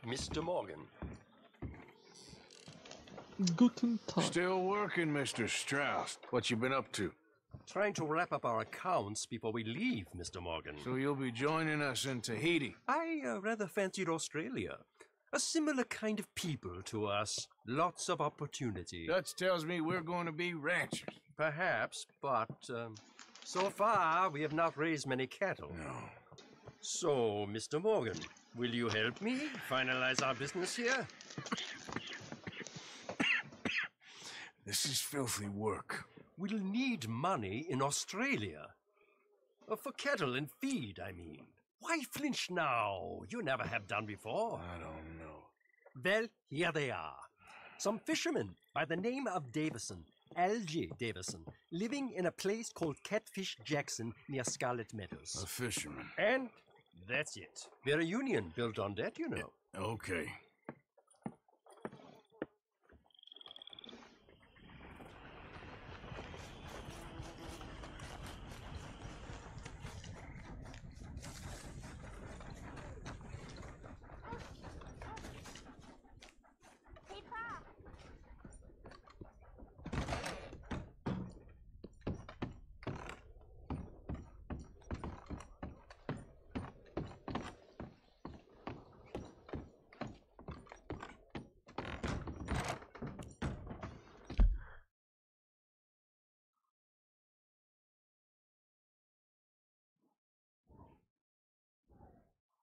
Mr. Morgan. Guten Tag. Still working, Mr. Strauss. What you been up to? Trying to wrap up our accounts before we leave, Mr. Morgan. So you'll be joining us in Tahiti? I rather fancied Australia. A similar kind of people to us. Lots of opportunity. Dutch tells me we're going to be ranchers. Perhaps, but so far we have not raised many cattle. No. So, Mr. Morgan, will you help me finalize our business here? This is filthy work. We'll need money in Australia. For cattle and feed, I mean. Why flinch now? You never have done before. I don't know. Well, here they are. Some fishermen by the name of Davison, L.J. Davison, living in a place called Catfish Jackson near Scarlet Meadows. A fisherman. And that's it. We're a union built on that, you know. Okay.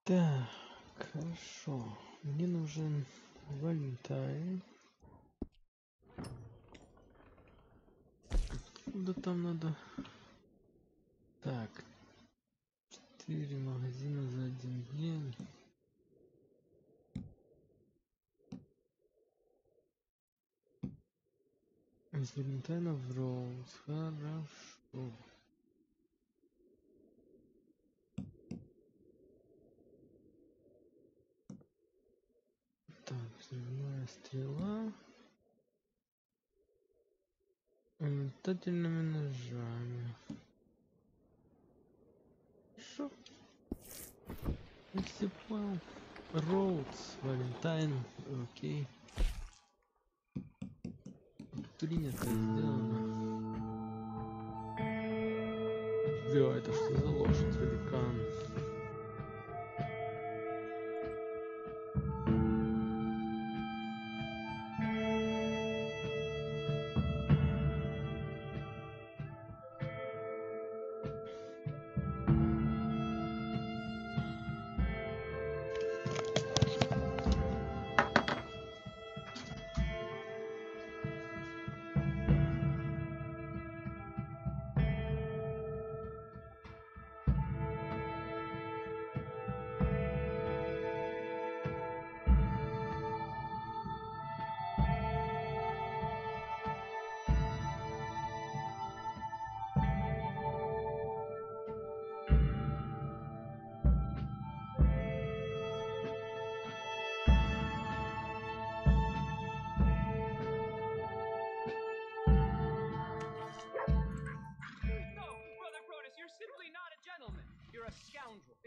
Так, хорошо. Мне нужен Валентайн. Куда там надо? Так. 4 магазина за 1 день. Из Валентайна в Роуз. Хорошо. Так, взрывная стрела. Метательными ножами. Хорошо. Если понял. Роудс, Валентайн, окей. Принято, сделано. Да, это что за лошадь, великан?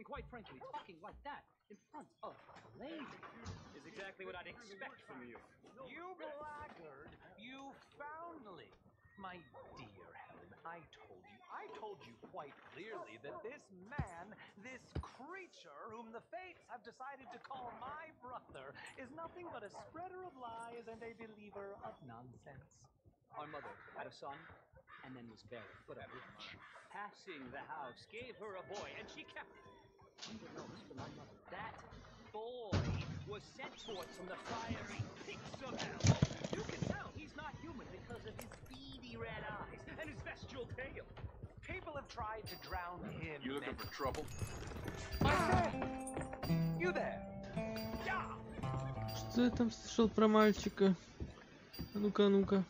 And quite frankly, talking like that in front of a lady is exactly what I'd expect from you. You blackguard! You foundling! My dear Helen, I told you quite clearly that this man, this creature whom the fates have decided to call my brother, is nothing but a spreader of lies and a believer of nonsense. Our mother had a son and then was buried, whatever. Passing the house gave her a boy, and she kept it. That boy was sent forth from the fiery pits of hell. You can tell he's not human because of his beady red eyes and his bestial tail. People have tried to drown him. You looking for trouble? My friend! You there? Yeah! Что я там слышал про мальчика? А ну-ка, ну-ка.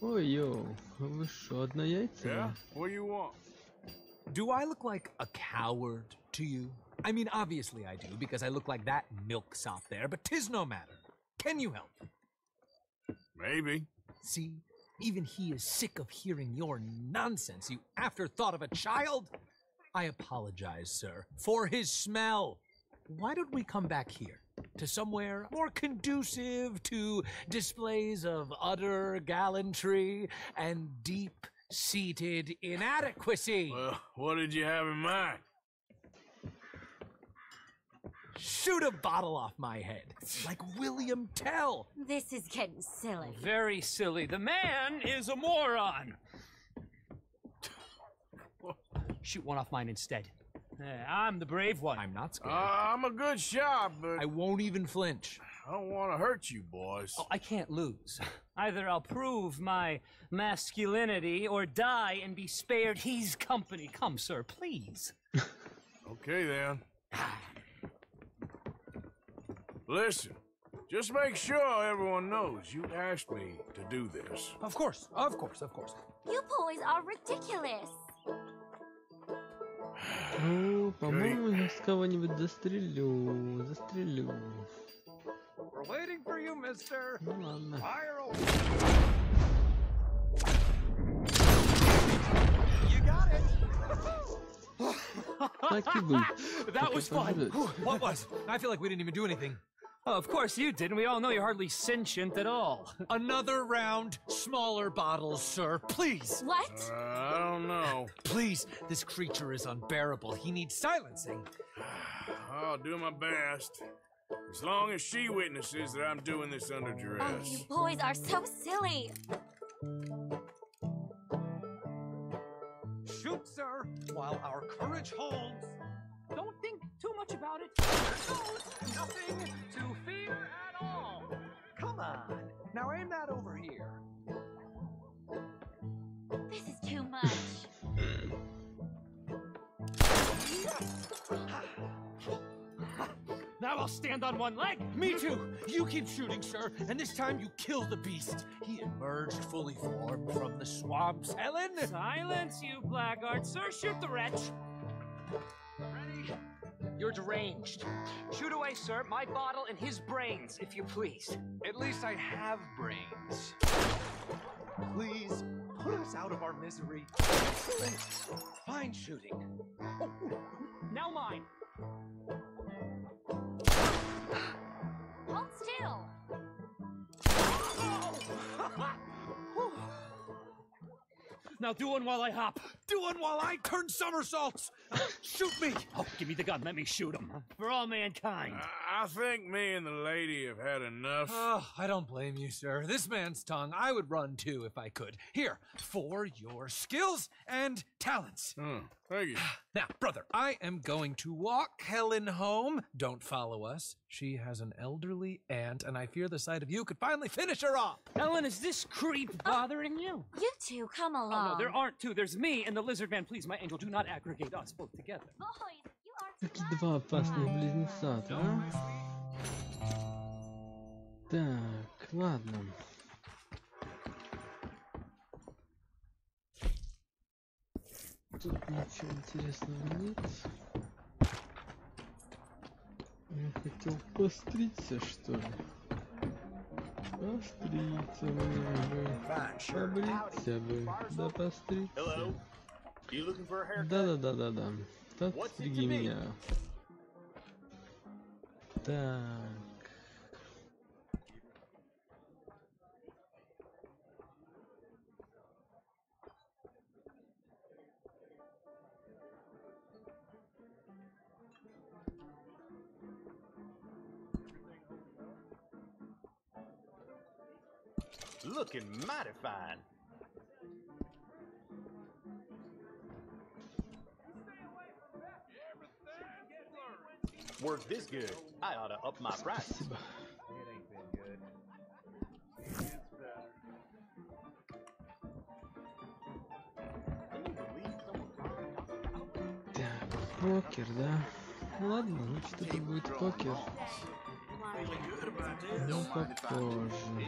Ой-ё, вы шо, однояйцевые? Yeah? What do you want? Do I look like a coward to you? I mean, obviously I do, because I look like that milksop there, but 'tis no matter. Can you help? Maybe. See, even he is sick of hearing your nonsense, you afterthought of a child. I apologize, sir, for his smell. Why don't we come back here, to somewhere more conducive to displays of utter gallantry and deep-seated inadequacy? Well, what did you have in mind? Shoot a bottle off my head, like William Tell. This is getting silly. Very silly. The man is a moron. Shoot one off mine instead. I'm the brave one. I'm not scared. I'm a good shot, but I won't even flinch. I don't want to hurt you, boys. Oh, I can't lose. Either I'll prove my masculinity or die and be spared his company. Come, sir, please. Okay, then. Listen, just make sure everyone knows you asked me to do this. Of course, of course, of course. You boys are ridiculous. Ну, по-моему, я с кого-нибудь застрелю. We're waiting for you, mister. Ну ладно. Fire away. You got it. Так и быть. That was fun. What was? I feel like we didn't even do anything. Oh, of course you didn't. We all know you're hardly sentient at all. Another round, smaller bottles, sir, please. What? I don't know. Please, this creature is unbearable. He needs silencing. I'll do my best. As long as she witnesses that I'm doing this under duress. Oh, you boys are so silly. Shoot, sir, while our courage holds. Don't think too much about it. There's nothing to fear at all. Come on. Now aim that over here. This is too much. Now I'll stand on one leg. Me too. You keep shooting, sir, and this time you kill the beast. He emerged fully formed from the swamps, Helen. Silence, you blackguard. Sir, shoot the wretch. Ready? You're deranged. Shoot away, sir. My bottle and his brains, if you please. At least I have brains. Please, put us out of our misery. Excellent. Fine shooting. Oh, now mine. Hold still. Now do one while I hop. Do one while I turn somersaults. Shoot me. Oh, give me the gun. Let me shoot him. For all mankind. I think me and the lady have had enough. Oh, I don't blame you, sir. This man's tongue, I would run too if I could. Here, for your skills and talents. Thank you. Now, brother, I am going to walk Helen home. Don't follow us. She has an elderly aunt, and I fear the sight of you could finally finish her off. Ellen, is this creep bothering you? You two, come along. Oh, no, there aren't two. There's me and the lizard man. Please, my angel, do not aggregate us both together. Boys, you are Какие два опасных близнеца-то, а? Так, ладно. Тут ничего интересного нет. Я хотел постричься, что ли? Постричься мне бы. Побриться бы. Да постричься. Да. Подстриги меня. Так. Looking mighty fine. Work this good, I ought to up my prices. Спасибо. Так, покер, да? Ладно, значит это будет покер. Ну, попозже.